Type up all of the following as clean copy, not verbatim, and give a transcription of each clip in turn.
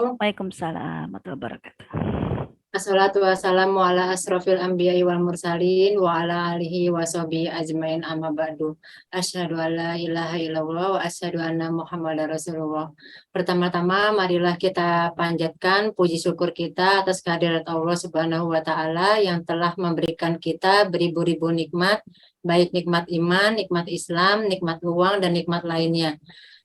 Waalaikumsalam warahmatullahi wabarakatuh. Assalatu wassalamu ala asrofil anbiya'i wal mursalin wa ala alihi wa sahbihi ajmain amma ba'du. Asyhadu an la ilaha illallah wa asyhadu anna Muhammadar Rasulullah. Pertama-tama marilah kita panjatkan puji syukur kita atas kehadirat Allah Subhanahu wa taala yang telah memberikan kita beribu-ribu nikmat, baik nikmat iman, nikmat Islam, nikmat uang dan nikmat lainnya.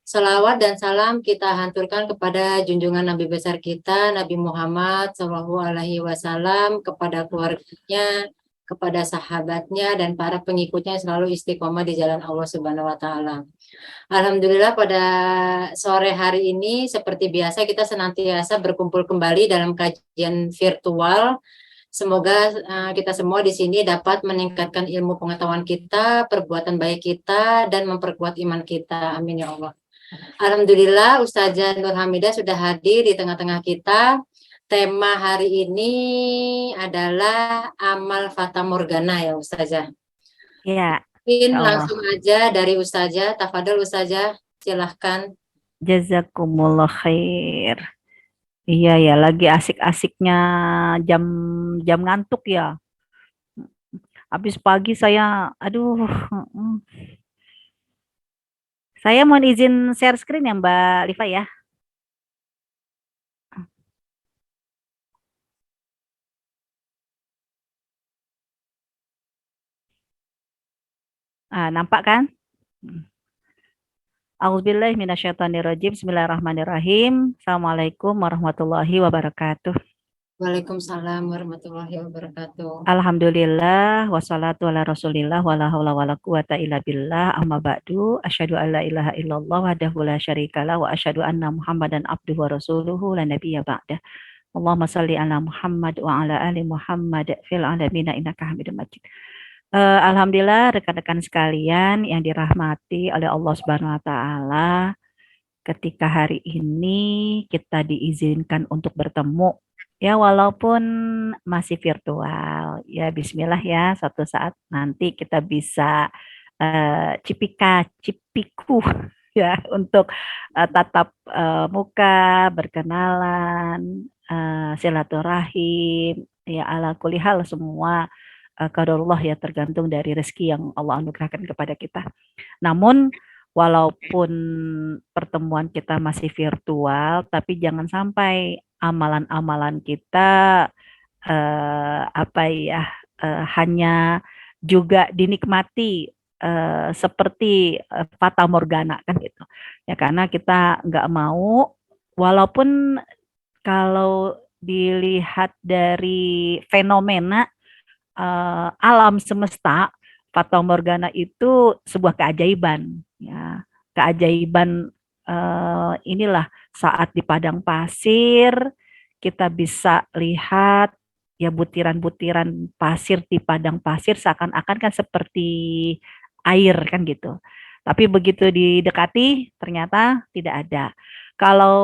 Salawat dan salam kita hanturkan kepada junjungan Nabi besar kita, Nabi Muhammad Shallallahu Alaihi Wasallam, kepada keluarganya, kepada sahabatnya, dan para pengikutnya yang selalu istiqomah di jalan Allah Subhanahu Wa Taala. Alhamdulillah pada sore hari ini, seperti biasa kita senantiasa berkumpul kembali dalam kajian virtual. Semoga kita semua di sini dapat meningkatkan ilmu pengetahuan kita, perbuatan baik kita, dan memperkuat iman kita. Amin ya Allah. Alhamdulillah Ustazah Nur Hamidah sudah hadir di tengah-tengah kita. Tema hari ini adalah amal Fata Morgana ya Ustazah. Ya, Mungkin insya Allah. langsung aja dari Ustazah. Tafadhol Ustazah, silahkan. Jazakumullah khair. Iya ya, lagi asik-asiknya jam jam ngantuk ya. Habis pagi saya, aduh, saya mohon izin share screen ya Mbak Liva ya. Nampak kan? A'udzubillahi minasyaitonirrajim. Bismillahirrahmanirrahim. Assalamualaikum warahmatullahi wabarakatuh. Waalaikumsalam warahmatullahi wabarakatuh. Alhamdulillah wassalatu ala rasulillah wala haula wala quwata illa billah amma ba'du asyhadu an la ilaha illallah wahdahu la syarikalah wa asyhadu anna muhammadan abduhu wa rasuluhu la nabiyya ba'dah. Allahumma salli ala Muhammad wa ala ali Muhammad fil alamin innaka Hamidum Majid. Alhamdulillah rekan-rekan sekalian yang dirahmati oleh Allah Subhanahu wa taala, ketika hari ini kita diizinkan untuk bertemu ya walaupun masih virtual. Ya bismillah ya, suatu saat nanti kita bisa cipika cipiku ya untuk tatap muka, berkenalan, silaturahim ya ala kulihal semua qadarullah ya, tergantung dari rezeki yang Allah anugerahkan kepada kita. Namun walaupun pertemuan kita masih virtual, tapi jangan sampai amalan-amalan kita apa ya hanya juga dinikmati seperti fata morgana kan gitu. Ya karena kita nggak mau, walaupun kalau dilihat dari fenomena alam semesta, fata morgana itu sebuah keajaiban ya. Keajaiban inilah saat di padang pasir kita bisa lihat ya butiran-butiran pasir di padang pasir seakan-akan kan seperti air kan gitu. Tapi begitu didekati ternyata tidak ada. Kalau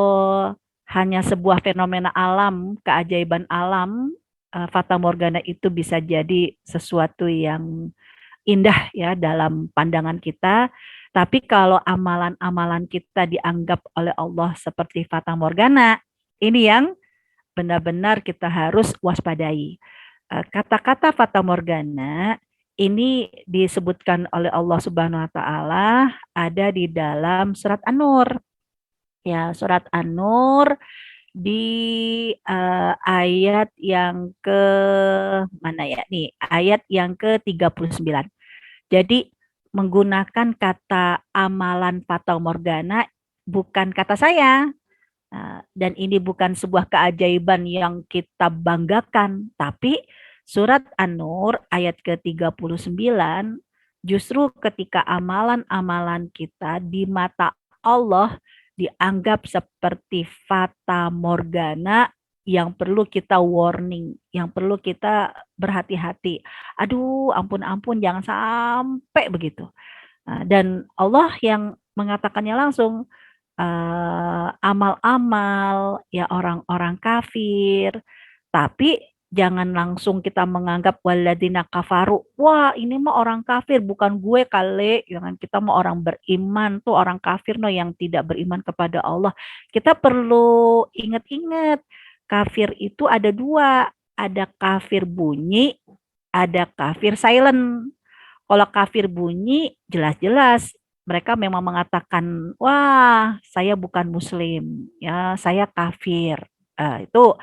hanya sebuah fenomena alam, keajaiban alam, fata morgana itu bisa jadi sesuatu yang indah ya dalam pandangan kita. Tapi kalau amalan-amalan kita dianggap oleh Allah seperti fata morgana, ini yang benar-benar kita harus waspadai. Kata-kata fata morgana ini disebutkan oleh Allah Subhanahu wa taala ada di dalam surat An-Nur. Ya, surat An-Nur di ayat yang ke mana ya nih, ayat yang ke-39. Jadi menggunakan kata amalan fata morgana bukan kata saya. Dan ini bukan sebuah keajaiban yang kita banggakan, tapi surat An-Nur ayat ke-39 justru ketika amalan-amalan kita di mata Allah dianggap seperti fata morgana yang perlu kita warning, yang perlu kita berhati-hati. Aduh, ampun-ampun, jangan sampai begitu. Dan Allah yang mengatakannya langsung, amal-amal ya orang-orang kafir, tapi Jangan langsung kita menganggap waladina kafaru. Wah, ini mah orang kafir, bukan gue kali. Jangan, kita mau orang beriman tuh orang kafir no yang tidak beriman kepada Allah. Kita perlu ingat-ingat, kafir itu ada dua. Ada kafir bunyi, ada kafir silent. Kalau kafir bunyi, jelas-jelas mereka memang mengatakan, wah, saya bukan muslim, ya, saya kafir. Itu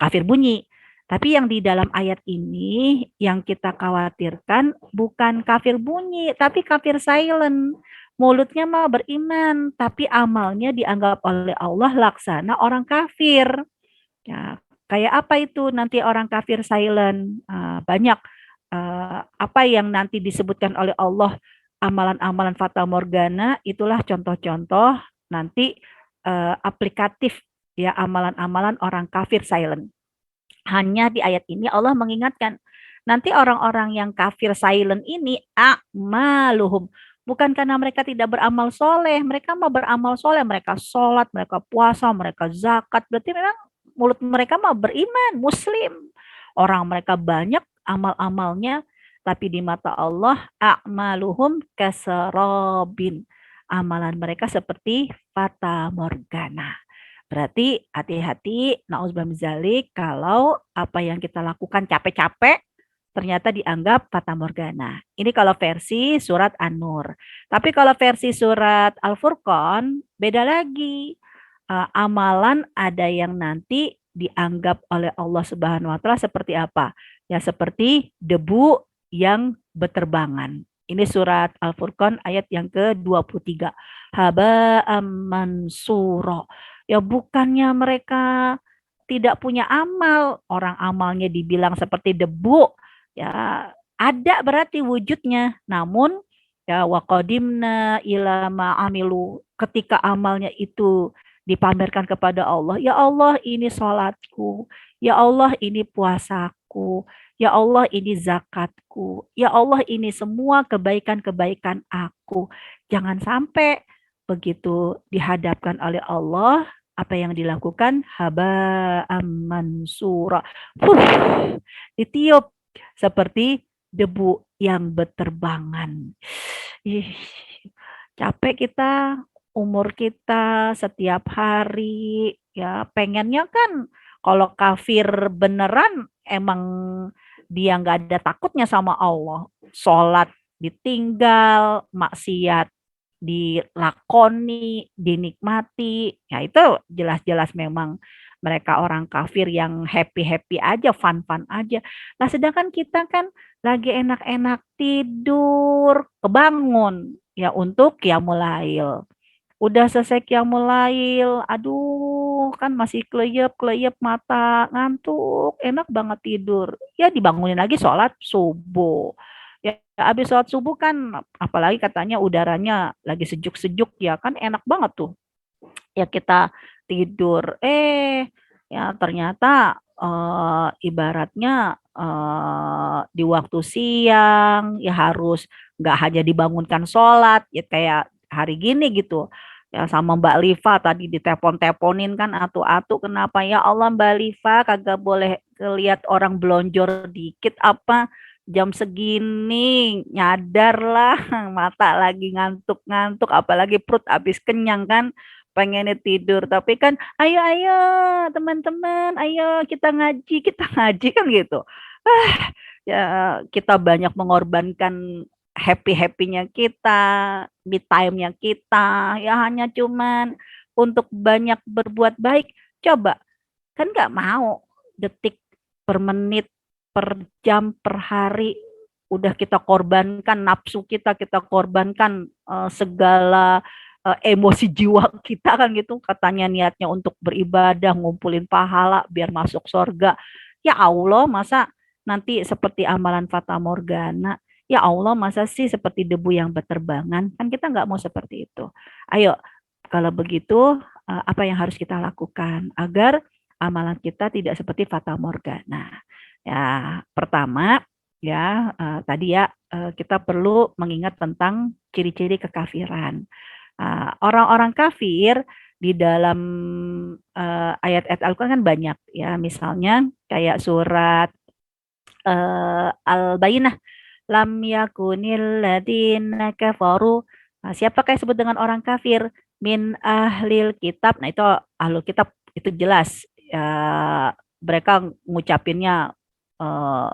kafir bunyi. Tapi yang di dalam ayat ini yang kita khawatirkan bukan kafir bunyi, tapi kafir silent. Mulutnya mah beriman, tapi amalnya dianggap oleh Allah laksana orang kafir. Ya, kayak apa itu nanti orang kafir silent? Banyak apa yang nanti disebutkan oleh Allah amalan-amalan fata morgana, itulah contoh-contoh nanti aplikatif ya amalan-amalan orang kafir silent. Hanya di ayat ini Allah mengingatkan nanti orang-orang yang kafir silent ini a'maluhum, bukan karena mereka tidak beramal soleh, mereka mau beramal soleh, mereka sholat, mereka puasa, mereka zakat, berarti memang mulut mereka mau beriman, muslim. Orang mereka banyak amal-amalnya, tapi di mata Allah a'maluhum kasarabin. Amalan mereka seperti fata morgana. Berarti hati-hati, na'udzubillah min dzalik, kalau apa yang kita lakukan capek-capek ternyata dianggap fata morgana. Ini kalau versi surat An-Nur. Tapi kalau versi surat Al-Furqan beda lagi. Amalan ada yang nanti dianggap oleh Allah Subhanahu wa taala seperti apa? Ya seperti debu yang berterbangan. Ini surat Al-Furqan ayat yang ke-23. Haba'am mansura. Ya bukannya mereka tidak punya amal, orang amalnya dibilang seperti debu, ya ada berarti wujudnya. Namun ya waqadimna ila ma'amilu, ketika amalnya itu dipamerkan kepada Allah, ya Allah ini sholatku, ya Allah ini puasaku, ya Allah ini zakatku, ya Allah ini semua kebaikan-kebaikan aku. Jangan sampai begitu dihadapkan oleh Allah, apa yang dilakukan haba mansura. Ditiup seperti debu yang berterbangan. Ih, capek kita, umur kita setiap hari ya pengennya kan kalau kafir beneran emang dia nggak ada takutnya sama Allah. Sholat ditinggal, maksiat dilakoni, dinikmati. Ya itu jelas-jelas memang mereka orang kafir yang happy-happy aja, fun-fun aja. Nah, sedangkan kita kan lagi enak-enak tidur, kebangun ya untuk qiyamul lail. Udah selesai qiyamul lail, aduh kan masih keleyep-keleyep mata, ngantuk, enak banget tidur. Ya dibangunin lagi sholat subuh. Ya habis sholat subuh kan apalagi katanya udaranya lagi sejuk-sejuk ya kan enak banget tuh. Ya kita tidur. Ya ternyata ibaratnya di waktu siang ya harus nggak hanya dibangunkan sholat ya kayak hari gini gitu ya sama Mbak Liva tadi ditelepon-teleponin kan atu-atu kenapa ya Allah Mbak Liva kagak boleh lihat orang belonjor dikit apa jam segini nyadarlah mata lagi ngantuk-ngantuk apalagi perut habis kenyang kan pengennya tidur tapi kan ayo ayo teman-teman ayo kita ngaji kan gitu ah ya kita banyak mengorbankan happy-happynya kita me time-nya kita ya hanya cuman untuk banyak berbuat baik coba kan nggak mau detik per menit per jam per hari udah kita korbankan nafsu kita korbankan segala emosi jiwa kita kan gitu katanya niatnya untuk beribadah ngumpulin pahala biar masuk surga ya Allah masa nanti seperti amalan fata morgana ya Allah masa sih seperti debu yang berterbangan kan kita nggak mau seperti itu ayo kalau begitu apa yang harus kita lakukan agar amalan kita tidak seperti fata morgana ya pertama ya tadi ya kita perlu mengingat tentang ciri-ciri kekafiran. Orang-orang kafir di dalam ayat-ayat Al-Quran kan banyak ya, misalnya kayak surat Al-Bayyinah, lam yakunil ladzina kafaru. Nah, siapakah yang disebut dengan orang kafir? Min ahlil kitab. Nah, itu ahlul kitab itu jelas ya, mereka ngucapinnya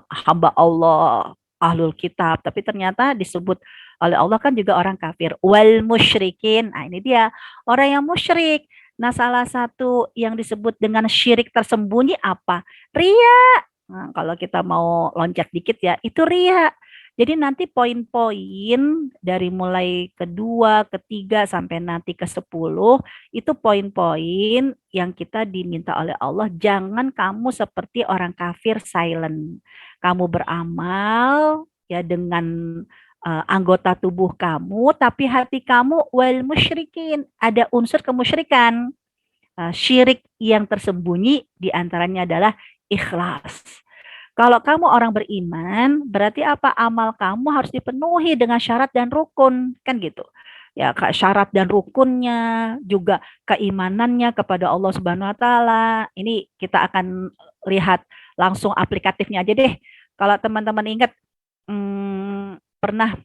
hamba Allah, ahlul kitab, tapi ternyata disebut oleh Allah kan juga orang kafir. Wal musyrikin. Nah, ini dia orang yang musyrik. Nah, salah satu yang disebut dengan syirik tersembunyi apa? Ria. Nah, kalau kita mau loncat dikit ya, itu ria. Jadi nanti poin-poin dari mulai kedua, ketiga, sampai nanti ke 10, itu poin-poin yang kita diminta oleh Allah. Jangan kamu seperti orang kafir silent. Kamu beramal ya dengan anggota tubuh kamu, tapi hati kamu wal musyrikin. Ada unsur kemusyrikan. Syirik yang tersembunyi diantaranya adalah ikhlas. Kalau kamu orang beriman, berarti apa? Amal kamu harus dipenuhi dengan syarat dan rukun, kan gitu. Ya, syarat dan rukunnya, juga keimanannya kepada Allah Subhanahu wa taala. Ini kita akan lihat langsung aplikatifnya aja deh. Kalau teman-teman ingat pernah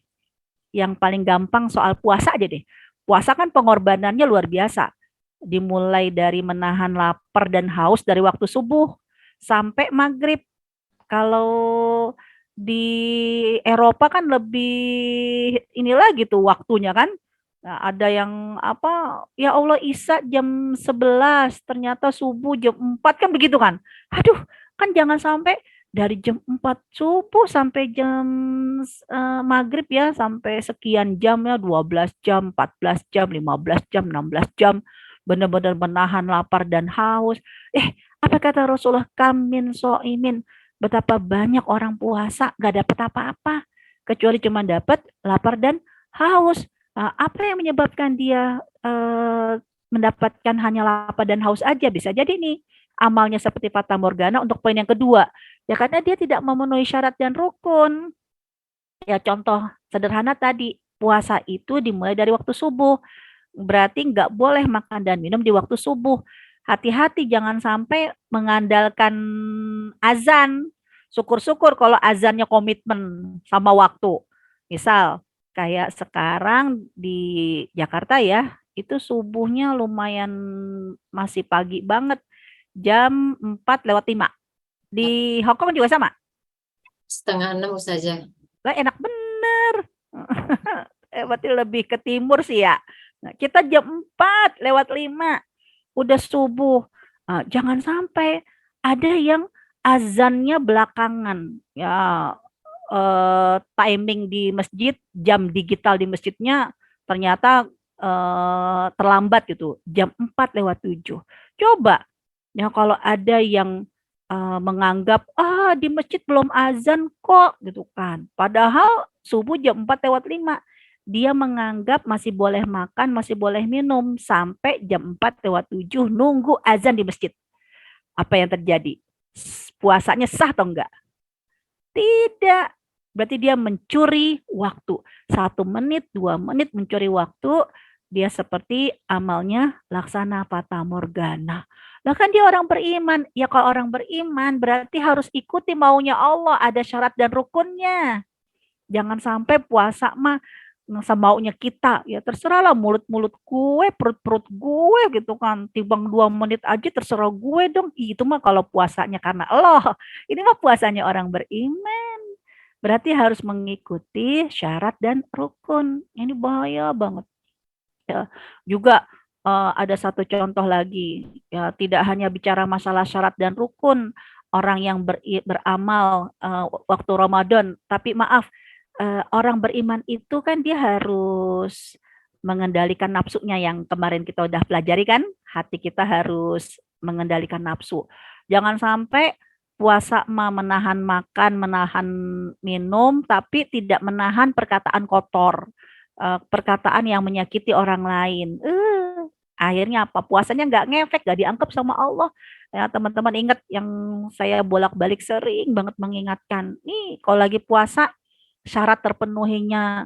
yang paling gampang soal puasa aja deh. Puasa kan pengorbanannya luar biasa. Dimulai dari menahan lapar dan haus dari waktu subuh sampai maghrib. Kalau di Eropa kan lebih inilah gitu waktunya kan. Nah, ada yang apa, ya Allah Isya jam 11, ternyata subuh jam 4 kan begitu kan. Aduh, kan jangan sampai dari jam 4 subuh sampai jam maghrib ya, sampai sekian jam ya, 12 jam, 14 jam, 15 jam, 16 jam, benar-benar menahan lapar dan haus. Apa kata Rasulullah, kamin so'imin, betapa banyak orang puasa gak dapat apa-apa kecuali cuma dapat lapar dan haus. Apa yang menyebabkan dia mendapatkan hanya lapar dan haus aja? Bisa jadi nih amalnya seperti fata morgana untuk poin yang kedua. Ya karena dia tidak memenuhi syarat dan rukun. Ya contoh sederhana tadi, puasa itu dimulai dari waktu subuh. Berarti nggak boleh makan dan minum di waktu subuh. Hati-hati jangan sampai mengandalkan azan. Syukur-syukur kalau azannya komitmen sama waktu. Misal kayak sekarang di Jakarta ya, itu subuhnya lumayan masih pagi banget. Jam 4:05. Di Hong Kong juga sama. Setengah 6 saja. Lah enak bener. Berarti lebih ke timur sih ya. Nah, kita jam 4:05 udah subuh. Jangan sampai ada yang azannya belakangan. Ya, timing di masjid, jam digital di masjidnya ternyata terlambat gitu. Jam 4:07. Coba ya kalau ada yang menganggap di masjid belum azan kok gitu kan. Padahal subuh jam 4:05. Dia menganggap masih boleh makan, masih boleh minum sampai jam 4:07 nunggu azan di masjid. Apa yang terjadi? Puasanya sah atau enggak? Tidak. Berarti dia mencuri waktu. 1 menit, 2 menit mencuri waktu. Dia seperti amalnya laksana fata morgana. Lah kan dia orang beriman. Ya kalau orang beriman berarti harus ikuti maunya Allah. Ada syarat dan rukunnya. Jangan sampai puasa mah maunya kita. Ya terserahlah mulut-mulut gue, perut-perut gue gitu kan. Timbang 2 menit aja terserah gue dong. Itu mah kalau puasanya karena Allah. Ini mah puasanya orang beriman. Berarti harus mengikuti syarat dan rukun. Ini bahaya banget. Ya, juga ada satu contoh lagi. Ya, tidak hanya bicara masalah syarat dan rukun orang yang beramal waktu Ramadan, tapi maaf, orang beriman itu kan dia harus mengendalikan nafsunya yang kemarin kita udah pelajari kan, hati kita harus mengendalikan nafsu. Jangan sampai puasa menahan makan, menahan minum, tapi tidak menahan perkataan kotor, perkataan yang menyakiti orang lain. Akhirnya apa? Puasanya nggak ngefek, nggak dianggap sama Allah. Ya, teman-teman ingat yang saya bolak-balik sering banget mengingatkan. Nih, kalau lagi puasa, syarat terpenuhinya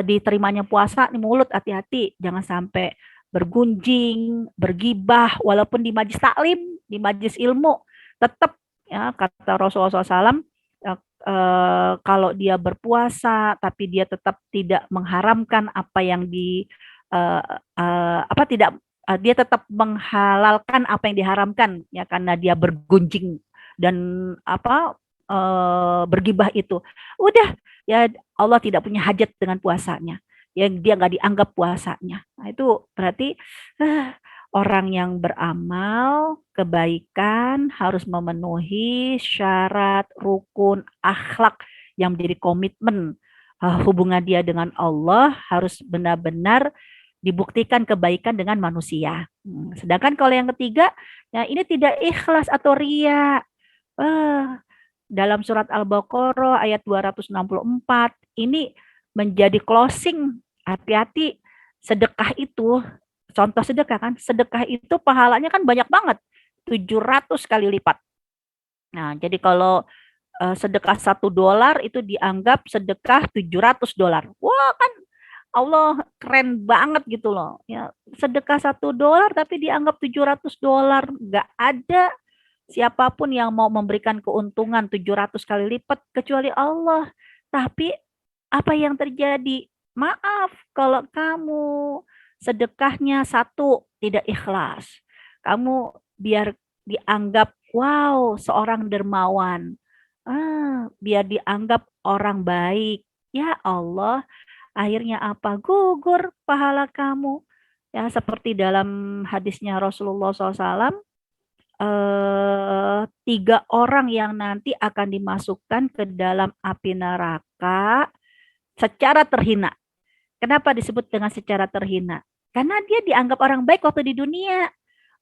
diterimanya puasa, nih mulut hati-hati. Jangan sampai bergunjing, bergibah, walaupun di majlis taklim, di majlis ilmu, tetap ya kata Rasulullah SAW, kalau dia berpuasa tapi dia tetap tidak mengharamkan apa yang eh, apa tidak dia tetap menghalalkan apa yang diharamkan ya karena dia bergunjing dan apa bergibah itu udah ya Allah tidak punya hajat dengan puasanya ya dia nggak dianggap puasanya. Nah, itu berarti eh, orang yang beramal kebaikan harus memenuhi syarat rukun akhlak yang menjadi komitmen hubungan dia dengan Allah harus benar-benar dibuktikan kebaikan dengan manusia. Sedangkan kalau yang ketiga, ya ini tidak ikhlas atau ria. Eh, dalam surat Al-Baqarah ayat 264 ini menjadi closing. Hati-hati sedekah itu, contoh sedekah kan, sedekah itu pahalanya kan banyak banget, 700 kali lipat. Nah, jadi kalau sedekah $1 itu dianggap sedekah $700. Wah, kan Allah keren banget gitu loh. Ya, sedekah $1 tapi dianggap $700. Nggak ada siapapun yang mau memberikan keuntungan 700 kali lipat kecuali Allah. Tapi apa yang terjadi? Maaf kalau kamu sedekahnya satu tidak ikhlas. Kamu biar dianggap wow seorang dermawan. Biar dianggap orang baik. Ya Allah, akhirnya apa? Gugur pahala kamu. Ya seperti dalam hadisnya Rasulullah SAW, 3 orang yang nanti akan dimasukkan ke dalam api neraka secara terhina. Kenapa disebut dengan secara terhina? Karena dia dianggap orang baik waktu di dunia.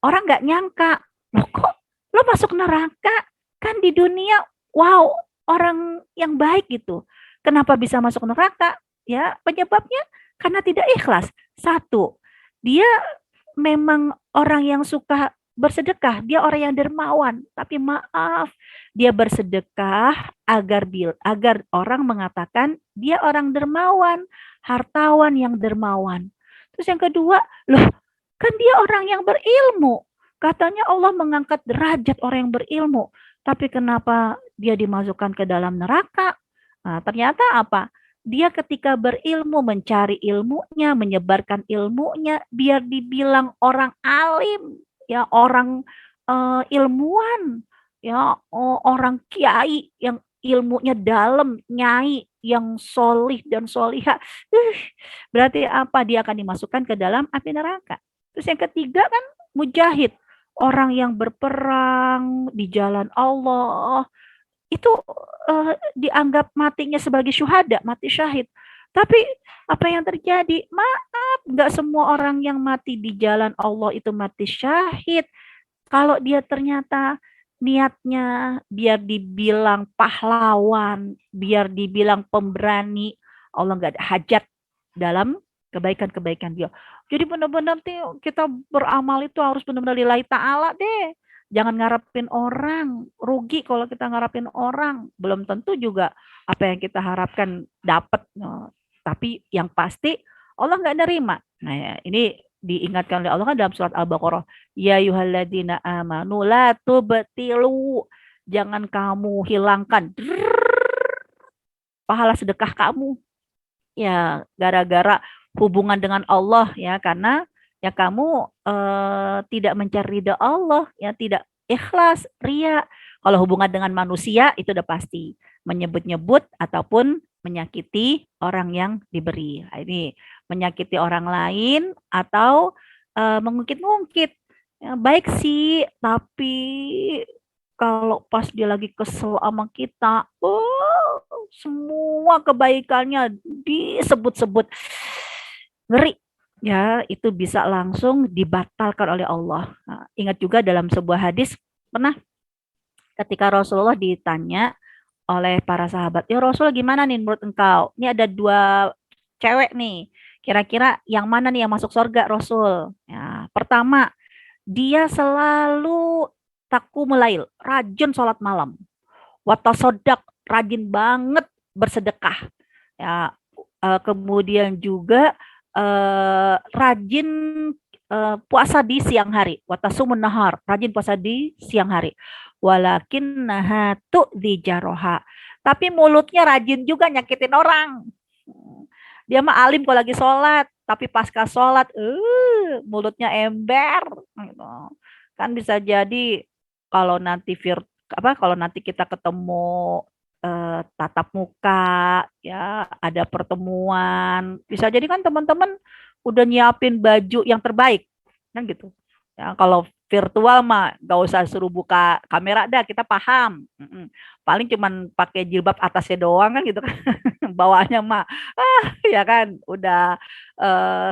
Orang nggak nyangka, loh kok lo masuk neraka? Kan di dunia, wow, orang yang baik gitu. Kenapa bisa masuk neraka? Ya, penyebabnya karena tidak ikhlas. Satu, dia memang orang yang suka bersedekah, dia orang yang dermawan, tapi maaf, dia bersedekah agar orang mengatakan dia orang dermawan, hartawan yang dermawan. Terus yang kedua, loh, kan dia orang yang berilmu. Katanya Allah mengangkat derajat orang yang berilmu, tapi kenapa dia dimasukkan ke dalam neraka? Nah, ternyata apa? Dia ketika berilmu mencari ilmunya, menyebarkan ilmunya, biar dibilang orang alim, ya orang ilmuwan, ya orang kiai yang ilmunya dalam, nyai yang solih dan solihah. Berarti apa? Dia akan dimasukkan ke dalam api neraka. Terus yang ketiga kan mujahid, orang yang berperang di jalan Allah, itu dianggap matinya sebagai syuhada, mati syahid. Tapi apa yang terjadi? Maaf, nggak semua orang yang mati di jalan Allah itu mati syahid. Kalau dia ternyata niatnya biar dibilang pahlawan, biar dibilang pemberani, Allah nggak ada hajat dalam kebaikan-kebaikan dia. Jadi benar-benar kita beramal itu harus benar-benar lillahi ta'ala deh. Jangan ngarepin orang, rugi kalau kita ngarepin orang. Belum tentu juga apa yang kita harapkan dapat. Tapi yang pasti Allah nggak nerima. Nah ya, ini diingatkan oleh Allah kan dalam surat Al-Baqarah. Ya yuhalladzina amanu la tubtilu. Jangan kamu hilangkan pahala sedekah kamu. Ya gara-gara hubungan dengan Allah ya karena ya kamu tidak mencari ridha Allah ya tidak ikhlas ria. Kalau hubungan dengan manusia itu udah pasti menyebut-nyebut ataupun menyakiti orang yang diberi. Nah, ini menyakiti orang lain atau mengungkit-ungkit. Ya, baik sih, tapi kalau pas dia lagi kesel sama kita, semua kebaikannya disebut-sebut. Ngeri. Ya, itu bisa langsung dibatalkan oleh Allah. Nah, ingat juga dalam sebuah hadis, pernah ketika Rasulullah ditanya oleh para sahabat, ya Rasul gimana nih menurut engkau? Ini ada 2 cewek nih, kira-kira yang mana nih yang masuk surga Rasul? Ya, pertama, dia selalu takumulail, rajin sholat malam. Watasodak, rajin banget bersedekah. Ya, kemudian juga rajin puasa di siang hari. Watasumun nahar, rajin puasa di siang hari. Walakin nahatu di jaroha. Tapi mulutnya rajin juga nyakitin orang. Dia mah alim kalau lagi sholat, tapi pasca sholat, mulutnya ember. Gitu. Kan bisa jadi kalau nanti kalau nanti kita ketemu tatap muka, ya ada pertemuan, bisa jadi kan teman-teman udah nyiapin baju yang terbaik, kan gitu. Ya, kalau virtual mah gak usah suruh buka kamera dah, kita paham. Paling cuman pakai jilbab atasnya doang kan gitu kan. Bawahnya mah ya kan udah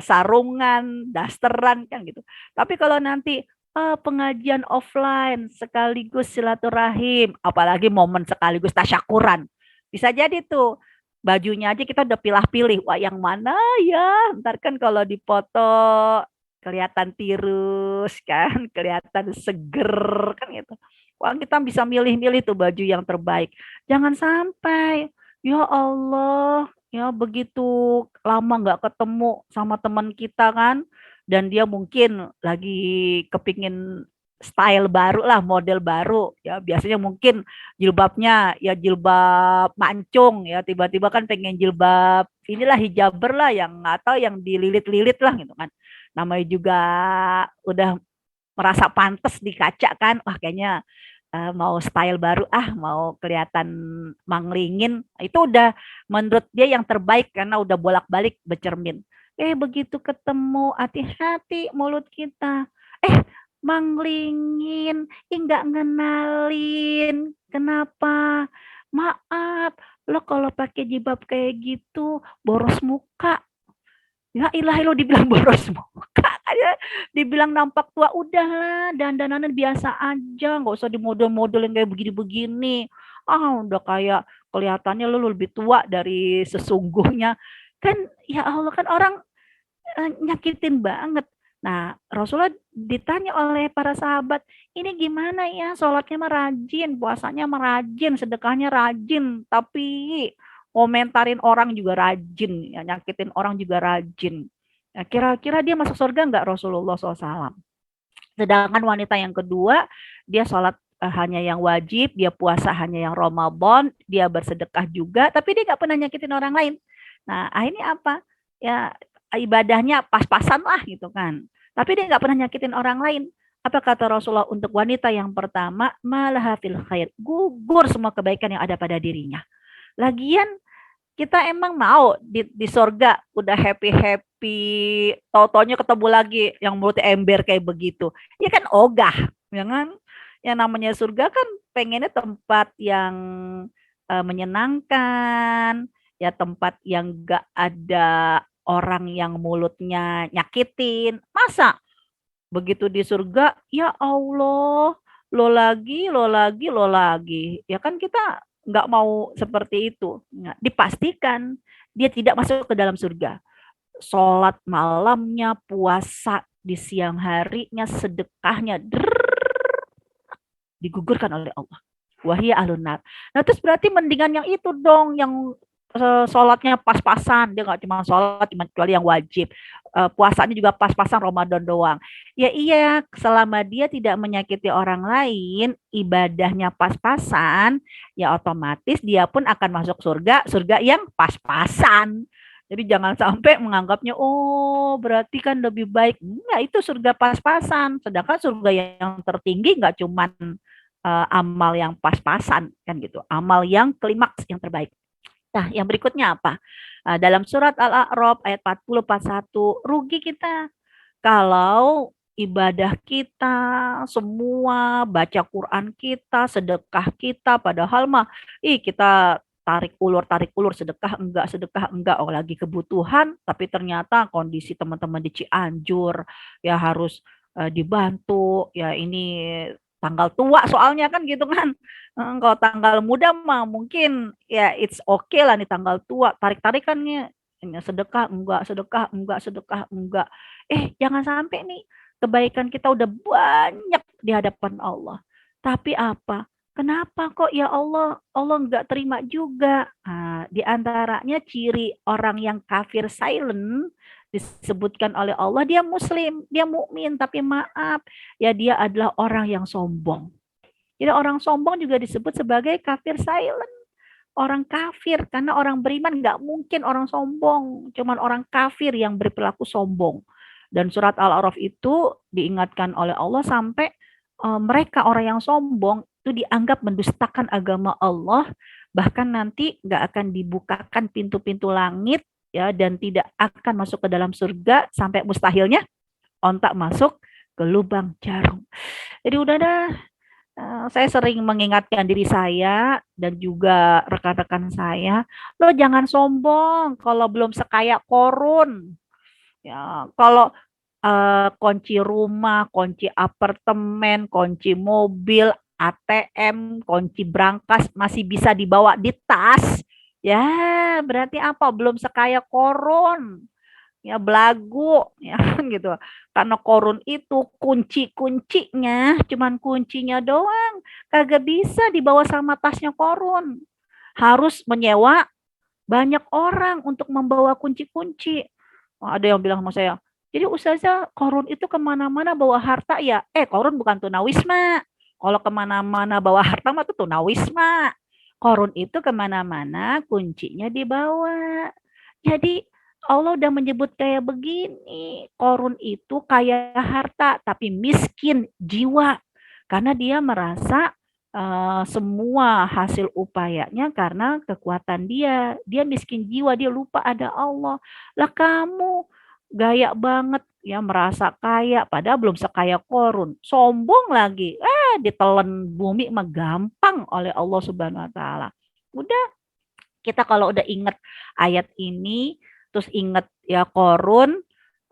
sarungan, dasteran kan gitu. Tapi kalau nanti pengajian offline sekaligus silaturahim, apalagi momen sekaligus tasyakuran, bisa jadi tuh bajunya aja kita udah pilih-pilih, wah yang mana ya, ntar kan kalau dipoto kelihatan tirus kan, kelihatan seger kan gitu. Wah kita bisa milih-milih tuh baju yang terbaik. Jangan sampai, ya Allah, ya begitu lama nggak ketemu sama teman kita kan, dan dia mungkin lagi kepingin style baru lah, model baru ya, biasanya mungkin jilbabnya ya jilbab mancung ya, tiba-tiba kan pengen jilbab inilah hijaber lah yang atau yang dililit-lilit lah gitu kan, namanya juga udah merasa pantas di kaca kan, wah kayaknya mau style baru mau kelihatan manglingin, itu udah menurut dia yang terbaik karena udah bolak-balik bercermin. Begitu ketemu, hati-hati mulut kita, manglingin, nggak ngenalin, kenapa, maaf lo kalau pakai jilbab kayak gitu boros muka. Ya ilahi lo dibilang boros muka aja, dibilang nampak tua, udahlah dandanan biasa aja, nggak usah dimodel-model yang kayak begini-begini. Udah kayak kelihatannya lo lebih tua dari sesungguhnya. Kan ya Allah, kan orang nyakitin banget. Nah, Rasulullah ditanya oleh para sahabat, ini gimana ya, sholatnya mah rajin, puasanya mah rajin, sedekahnya rajin, tapi komentarin orang juga rajin, ya, nyakitin orang juga rajin. Nah, kira-kira dia masuk surga nggak Rasulullah SAW? Sedangkan wanita yang kedua, dia sholat hanya yang wajib, dia puasa hanya yang Ramadan, dia bersedekah juga, tapi dia nggak pernah nyakitin orang lain. Nah, akhirnya apa? Ya ibadahnya pas-pasan lah gitu kan. Tapi dia nggak pernah nyakitin orang lain. Apa kata Rasulullah untuk wanita yang pertama? Malaha fil khair. Gugur semua kebaikan yang ada pada dirinya. Lagian kita emang mau di sorga udah happy happy, tau-taunya ketemu lagi yang mulutnya ember kayak begitu, ya kan ogah, ya kan. Yang namanya surga kan pengennya tempat yang menyenangkan, ya tempat yang gak ada orang yang mulutnya nyakitin. Masa begitu di surga, ya Allah, lo lagi, lo lagi, lo lagi. Ya kan kita nggak mau seperti itu. Nah, dipastikan dia tidak masuk ke dalam surga. Sholat malamnya, puasa di siang harinya, sedekahnya, digugurkan oleh Allah. Wahia alunar. Nah terus berarti mendingan yang itu dong, yang sholatnya pas-pasan, dia nggak cuma sholat cuma kecuali yang wajib, puasanya juga pas-pasan Ramadan doang. Ya iya, selama dia tidak menyakiti orang lain, ibadahnya pas-pasan, ya otomatis dia pun akan masuk surga, surga yang pas-pasan. Jadi jangan sampai menganggapnya, oh berarti kan lebih baik. Enggak, itu surga pas-pasan. Sedangkan surga yang tertinggi nggak cuma amal yang pas-pasan kan gitu, amal yang klimaks yang terbaik. Nah, yang berikutnya apa? Dalam surat Al-A'raf ayat 40-41, rugi kita kalau ibadah kita, semua baca Quran kita, sedekah kita, padahal mah, kita tarik ulur sedekah enggak, oh lagi kebutuhan, tapi ternyata kondisi teman-teman di Cianjur ya harus dibantu, ya ini tanggal tua soalnya kan gitu kan. Kalau tanggal muda mah mungkin ya it's okay lah, nih tanggal tua, tarik-tarikannya sedekah enggak, sedekah enggak, sedekah enggak. Jangan sampai nih kebaikan kita udah banyak di hadapan Allah. Tapi apa? Kenapa kok ya Allah, Allah enggak terima juga? Di antaranya ciri orang yang kafir silent, disebutkan oleh Allah dia muslim, dia mukmin, tapi maaf ya dia adalah orang yang sombong. Jadi orang sombong juga disebut sebagai kafir silent. Orang kafir, karena orang beriman nggak mungkin orang sombong. Cuman orang kafir yang berperilaku sombong. Dan surat Al-A'raf itu diingatkan oleh Allah sampai mereka orang yang sombong itu dianggap mendustakan agama Allah. Bahkan nanti nggak akan dibukakan pintu-pintu langit ya dan tidak akan masuk ke dalam surga sampai mustahilnya ontak masuk ke lubang jarum. Jadi udah dah, saya sering mengingatkan diri saya dan juga rekan-rekan saya, lo jangan sombong kalau belum sekaya Korun. Ya, kalau kunci rumah, kunci apartemen, kunci mobil, ATM, kunci brankas masih bisa dibawa di tas, ya berarti apa? Belum sekaya Korun. Ya belagu ya gitu. Karena Korun itu kunci-kuncinya cuman kuncinya doang, kagak bisa dibawa sama tasnya Korun. Harus menyewa banyak orang untuk membawa kunci-kunci. Ada yang bilang sama saya, jadi Ustazah Korun itu kemana-mana bawa harta ya? Korun bukan tunawisma. Kalau kemana-mana bawa harta mah itu tunawisma. Korun itu kemana-mana kuncinya dibawa. Jadi Allah udah menyebut kayak begini. Korun itu kaya harta tapi miskin jiwa. Karena dia merasa semua hasil upayanya karena kekuatan dia. Dia miskin jiwa, dia lupa ada Allah. Lah kamu gaya banget ya merasa kaya padahal belum sekaya Korun. Sombong lagi. Ditelan bumi mah gampang oleh Allah Subhanahu wa taala. Udah kita kalau udah inget ayat ini terus inget ya Korun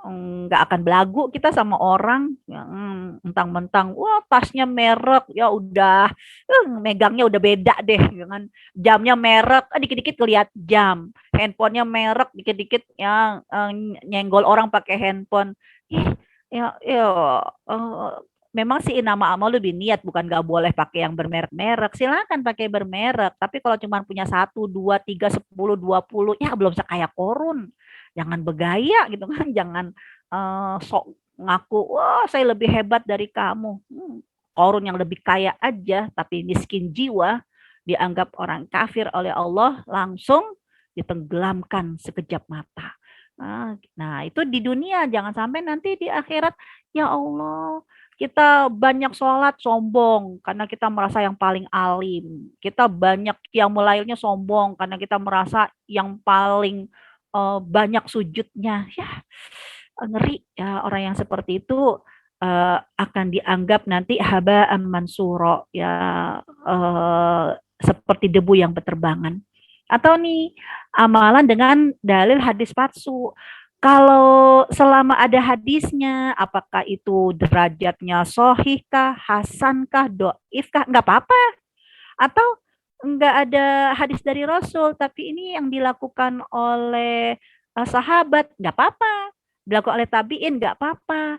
nggak akan belagu kita sama orang yang mentang-mentang wah tasnya merek ya udah megangnya udah beda deh dengan jamnya merek dikit-dikit lihat jam handphonenya merek dikit-dikit ya nyenggol orang pakai handphone ya memang sih nama amal lebih niat bukan gak boleh pakai yang bermerek-merek silakan pakai bermerek tapi kalau cuma punya 1, 2, 3, 10, 20 ya belum sekaya Korun jangan bergaya gitu kan jangan sok ngaku wah saya lebih hebat dari kamu. Korun yang lebih kaya aja tapi miskin jiwa dianggap orang kafir oleh Allah langsung ditenggelamkan sekejap mata. Nah, itu di dunia jangan sampai nanti di akhirat ya Allah kita banyak sholat sombong karena kita merasa yang paling alim. Kita banyak yang mulailnya sombong karena kita merasa yang paling banyak sujudnya. Ya, ngeri ya orang yang seperti itu akan dianggap nanti haba mansuro ya seperti debu yang berterbangan. Atau nih amalan dengan dalil hadis palsu. Kalau selama ada hadisnya, apakah itu derajatnya sohihkah, hasankah, doifkah, nggak apa-apa. Atau nggak ada hadis dari Rasul, tapi ini yang dilakukan oleh sahabat, nggak apa-apa. Dilakukan oleh tabiin, nggak apa-apa.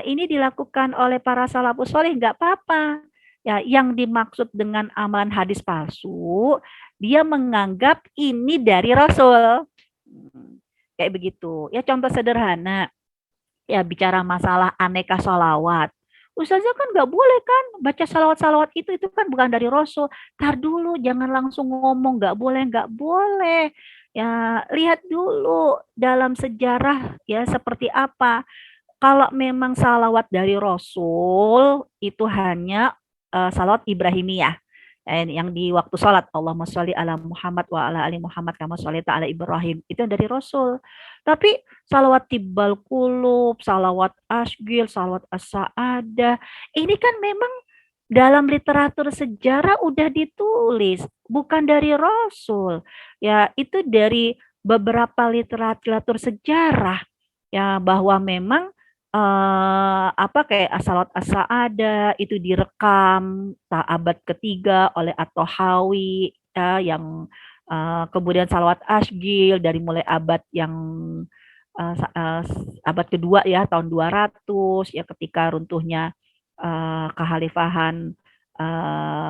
Ini dilakukan oleh para salafus soleh, nggak apa-apa. Ya, yang dimaksud dengan amalan hadis palsu, dia menganggap ini dari Rasul. Kayak begitu. Ya contoh sederhana, ya bicara masalah aneka sholawat. Ustazah kan nggak boleh kan baca salawat-salawat itu kan bukan dari Rasul. Tar dulu, jangan langsung ngomong nggak boleh, nggak boleh. Ya lihat dulu dalam sejarah ya seperti apa. Kalau memang salawat dari Rasul itu hanya salawat Ibrahimiyah. Yang di waktu sholat Allahumma sholli ala Muhammad wa ala ali Muhammad kama sholita ala Ibrahim itu dari Rasul. Tapi salawat tibbal kulub, salawat asgil, salawat as-sa'adah ini kan memang dalam literatur sejarah udah ditulis, bukan dari Rasul. Ya, itu dari beberapa literatur sejarah ya bahwa memang kayak salawat as-sa'adah itu direkam abad ketiga oleh At-Tahawi ya, yang kemudian salawat asgil dari mulai abad yang abad kedua ya tahun 200 ya ketika runtuhnya kekhalifahan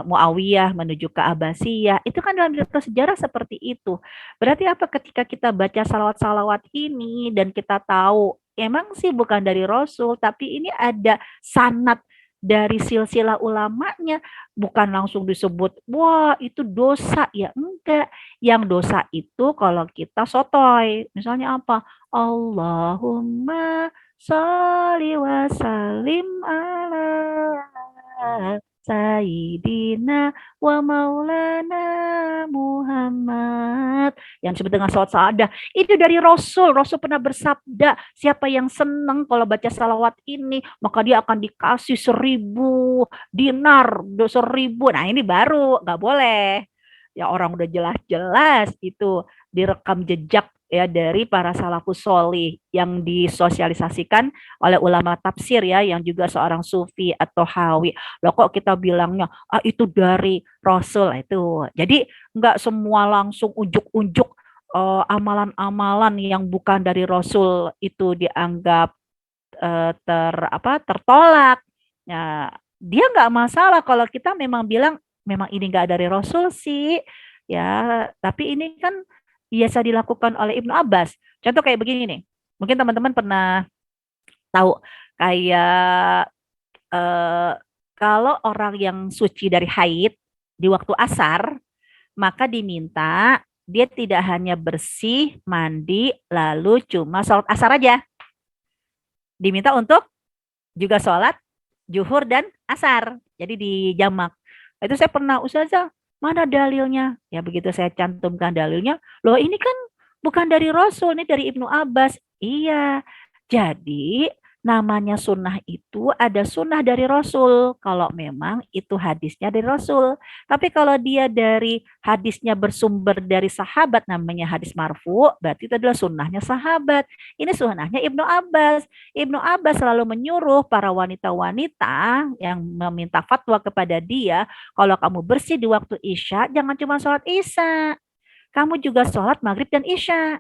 Muawiyah menuju ke Abbasiyah. Itu kan dalam cerita sejarah seperti itu. Berarti apa ketika kita baca salawat-salawat ini dan kita tahu emang sih bukan dari Rasul, tapi ini ada sanad dari silsilah ulamanya, bukan langsung disebut, wah itu dosa. Ya enggak. Yang dosa itu kalau kita sotoy. Misalnya apa? Allahumma sholli wa sallim ala Sayyidina wa maulana Muhammad, yang disebut dengan salawat sa'adah. Itu dari Rasul. Rasul pernah bersabda, siapa yang senang kalau baca salawat ini, maka dia akan dikasih 1000 dinar, 1000. Nah ini baru, nggak boleh. Ya orang udah jelas-jelas itu direkam jejak ya dari para salafus solih yang disosialisasikan oleh ulama tafsir ya, yang juga seorang sufi atau hawi. Loh kok kita bilangnya itu dari Rasul itu. Jadi nggak semua langsung unjuk-unjuk amalan-amalan yang bukan dari Rasul itu dianggap tertolak. Ya, dia nggak masalah kalau kita memang bilang memang ini nggak dari Rasul sih. Ya, tapi ini kan biasa dilakukan oleh Ibnu Abbas. Contoh kayak begini nih. Mungkin teman-teman pernah tahu kayak eh, kalau orang yang suci dari haid di waktu asar, maka diminta dia tidak hanya bersih, mandi, lalu cuma sholat asar aja. Diminta untuk juga sholat zuhur dan asar. Jadi di jamak. Itu saya pernah, Ustazah, mana dalilnya? Ya begitu saya cantumkan dalilnya, loh ini kan bukan dari Rasul, ini dari Ibnu Abbas. Iya, jadi namanya sunnah itu ada sunnah dari Rasul. Kalau memang itu hadisnya dari Rasul. Tapi kalau dia dari hadisnya bersumber dari sahabat, namanya hadis marfu, berarti itu adalah sunnahnya sahabat. Ini sunnahnya Ibnu Abbas. Ibnu Abbas selalu menyuruh para wanita-wanita yang meminta fatwa kepada dia, kalau kamu bersih di waktu Isya, jangan cuma sholat Isya. Kamu juga sholat maghrib dan Isya.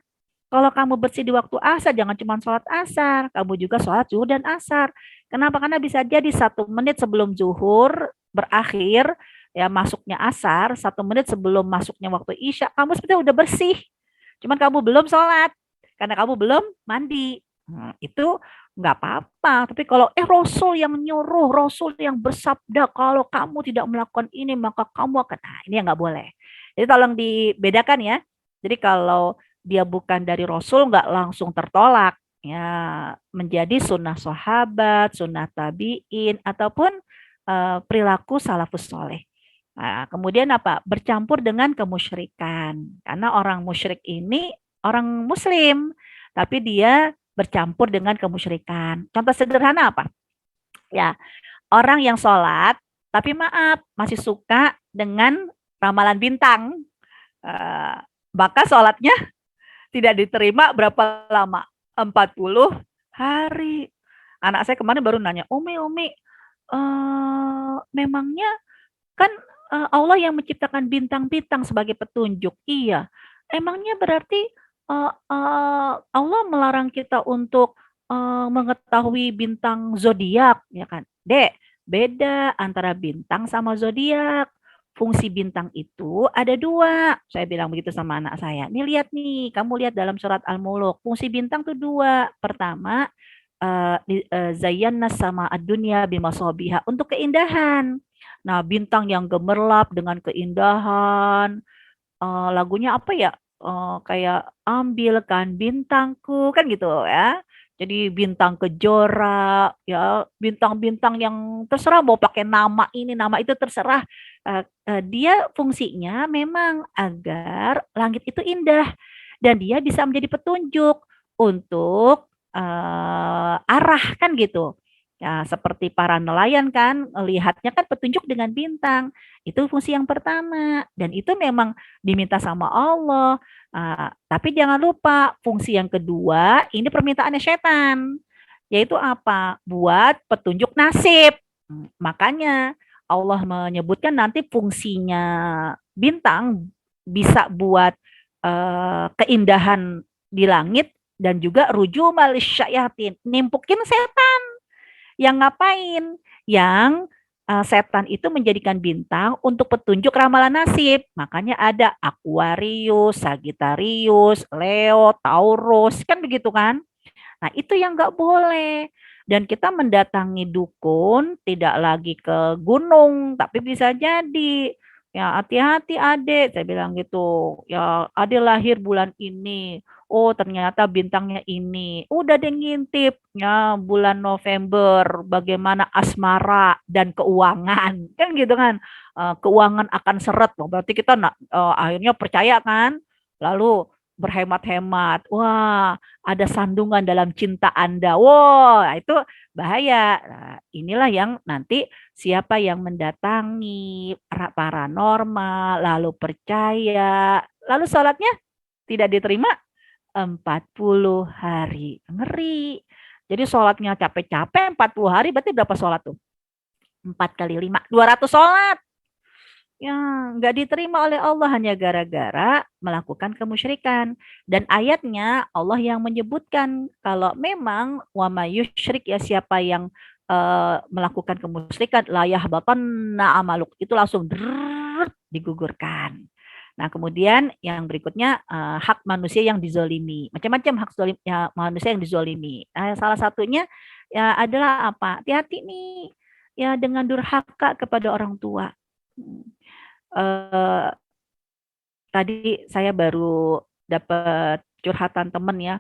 Kalau kamu bersih di waktu asar, jangan cuma sholat asar. Kamu juga sholat zuhur dan asar. Kenapa? Karena bisa jadi 1 menit sebelum zuhur berakhir, ya masuknya asar, 1 menit sebelum masuknya waktu Isya, kamu sebetulnya udah bersih. Cuman kamu belum sholat. Karena kamu belum mandi. Itu nggak apa-apa. Tapi kalau Rasul yang nyuruh, Rasul yang bersabda, kalau kamu tidak melakukan ini, maka kamu akan, nah ini yang nggak boleh. Jadi tolong dibedakan ya. Jadi kalau dia bukan dari Rasul nggak langsung tertolak. Ya, menjadi sunnah sahabat, sunnah tabiin, ataupun perilaku salafus soleh. Nah, kemudian apa? Bercampur dengan kemusyrikan. Karena orang musyrik ini orang muslim, tapi dia bercampur dengan kemusyrikan. Contoh sederhana apa? Ya, orang yang sholat, tapi maaf, masih suka dengan ramalan bintang. Eh, Maka sholatnya tidak diterima berapa lama? 40 hari. Anak saya kemarin baru nanya, Umi, memangnya kan Allah yang menciptakan bintang-bintang sebagai petunjuk. Iya. Emangnya berarti Allah melarang kita untuk mengetahui bintang zodiak, ya kan? Dek, beda antara bintang sama zodiak. Fungsi bintang itu ada 2. Saya bilang begitu sama anak saya. Nih lihat nih, kamu lihat dalam surat Al-Muluk. Fungsi bintang tuh 2. Pertama, zayyana sama ad-dunya bimasabiha, untuk keindahan. Nah, bintang yang gemerlap dengan keindahan, lagunya apa ya? Kayak ambilkan bintangku kan gitu ya. Jadi bintang kejora ya, bintang-bintang yang terserah mau pakai nama ini nama itu terserah. Dia fungsinya memang agar langit itu indah dan dia bisa menjadi petunjuk untuk arah kan gitu. Ya, seperti para nelayan kan, lihatnya kan petunjuk dengan bintang. Itu fungsi yang pertama. Dan itu memang diminta sama Allah. Tapi jangan lupa, fungsi yang kedua, ini permintaannya setan. Yaitu apa? Buat petunjuk nasib. Makanya Allah menyebutkan nanti fungsinya bintang bisa buat keindahan di langit dan juga rujumal syayatin, nimpukin setan yang ngapain? Yang setan itu menjadikan bintang untuk petunjuk ramalan nasib. Makanya ada Aquarius, Sagittarius, Leo, Taurus, kan begitu kan? Nah, itu yang nggak boleh. Dan kita mendatangi dukun tidak lagi ke gunung, tapi bisa jadi. Ya, hati-hati adek, saya bilang gitu. Ya, adek lahir bulan ini. Oh, ternyata bintangnya ini. Udah deh ngintip. Ya, bulan November, bagaimana asmara dan keuangan. Kan gitu kan. Keuangan akan seret. Loh. Berarti kita akhirnya percaya kan. Lalu berhemat-hemat. Wah, ada sandungan dalam cinta Anda. Wow, itu bahaya. Nah, inilah yang nanti siapa yang mendatangi paranormal, lalu percaya, lalu sholatnya tidak diterima 40 hari. Ngeri. Jadi sholatnya capek-capek 40 hari, berarti berapa sholat tuh? 4 kali 5, 200 sholat. Ya, nggak diterima oleh Allah hanya gara-gara melakukan kemusyrikan. Dan ayatnya Allah yang menyebutkan kalau memang wa yusyrik ya siapa yang melakukan kemusyrikan layah batanna amaluk itu langsung digugurkan. Nah, kemudian yang berikutnya hak manusia yang dizolimi. Macam-macam hak ya, manusia yang dizolimi. Nah, salah satunya ya adalah apa? Hati-hati nih ya dengan durhaka kepada orang tua. eh, Tadi saya baru dapat curhatan temen ya.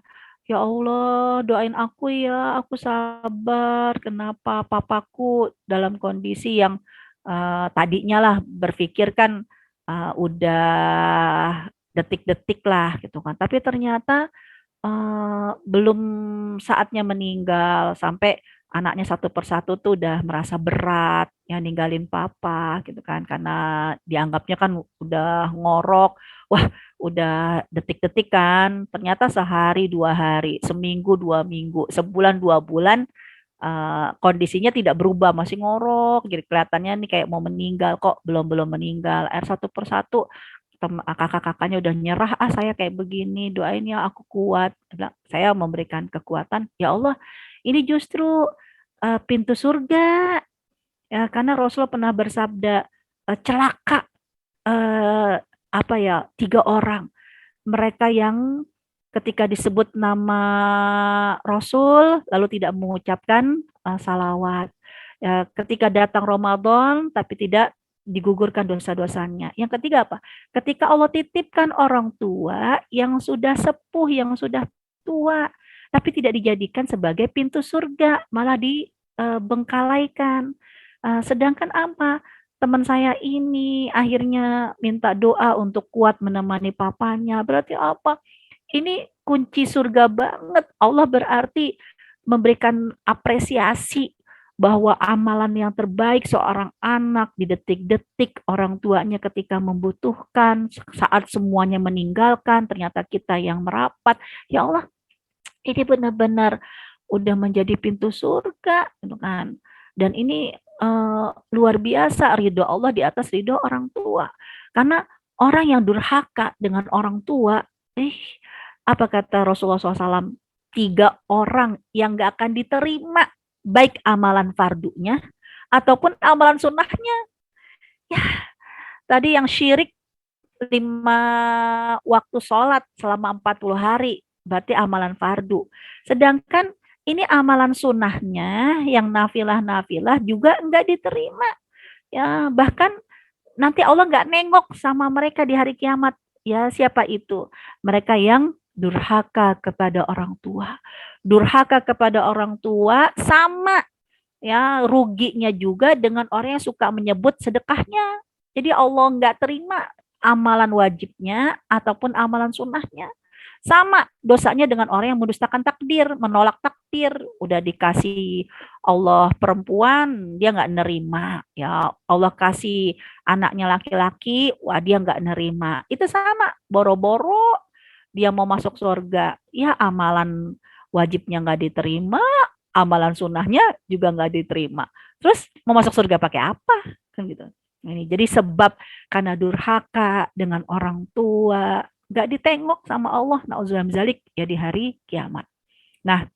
Ya Allah, doain aku ya, aku sabar. Kenapa papaku dalam kondisi yang tadinya lah berpikir kan udah detik-detik lah gitu kan. Tapi ternyata belum saatnya meninggal sampai anaknya satu persatu tuh udah merasa berat ya ninggalin papa gitu kan karena dianggapnya kan udah ngorok wah udah detik-detik kan ternyata sehari 2 hari seminggu 2 minggu sebulan 2 bulan kondisinya tidak berubah masih ngorok jadi kelihatannya nih kayak mau meninggal kok belum belum meninggal air satu persatu kakak-kakaknya udah nyerah saya kayak begini doain ya aku kuat saya memberikan kekuatan ya Allah ini justru pintu surga ya karena Rasul pernah bersabda celaka eh, apa ya 3 orang mereka yang ketika disebut nama Rasul lalu tidak mengucapkan salawat. Ya, ketika datang Ramadan tapi tidak digugurkan dosa-dosanya. Yang ketiga apa? Ketika Allah titipkan orang tua yang sudah sepuh, yang sudah tua, tapi tidak dijadikan sebagai pintu surga, malah dibengkalaikan. Sedangkan apa? Teman saya ini akhirnya minta doa untuk kuat menemani papanya. Berarti apa? Ini kunci surga banget. Allah berarti memberikan apresiasi bahwa amalan yang terbaik seorang anak di detik-detik orang tuanya ketika membutuhkan, saat semuanya meninggalkan, ternyata kita yang merapat. Ya Allah, ini benar-benar udah menjadi pintu surga, gitu kan. Dan ini luar biasa ridho Allah di atas ridho orang tua. Karena orang yang durhaka dengan orang tua, apa kata Rasulullah SAW? 3 orang yang gak akan diterima baik amalan fardunya ataupun amalan sunnahnya. Ya, tadi yang syirik 5 waktu sholat selama 40 hari, berarti amalan fardu. Sedangkan ini amalan sunnahnya yang nafilah-nafilah juga enggak diterima. Ya, bahkan nanti Allah enggak nengok sama mereka di hari kiamat. Ya, siapa itu? Mereka yang durhaka kepada orang tua. Durhaka kepada orang tua sama ya ruginya juga dengan orang yang suka menyebut sedekahnya. Jadi Allah nggak terima amalan wajibnya ataupun amalan sunnahnya. Sama dosanya dengan orang yang mendustakan takdir, menolak takdir. Udah dikasih Allah perempuan, dia nggak nerima. Ya Allah kasih anaknya laki-laki, wah dia nggak nerima. Itu sama, boro-boro dia mau masuk surga. Ya amalan wajibnya nggak diterima, amalan sunnahnya juga nggak diterima. Terus mau masuk surga pakai apa? Kan gitu. Ini jadi sebab karena durhaka dengan orang tua, nggak ditengok sama Allah, nauzubillah zalik ya di hari kiamat. Nah,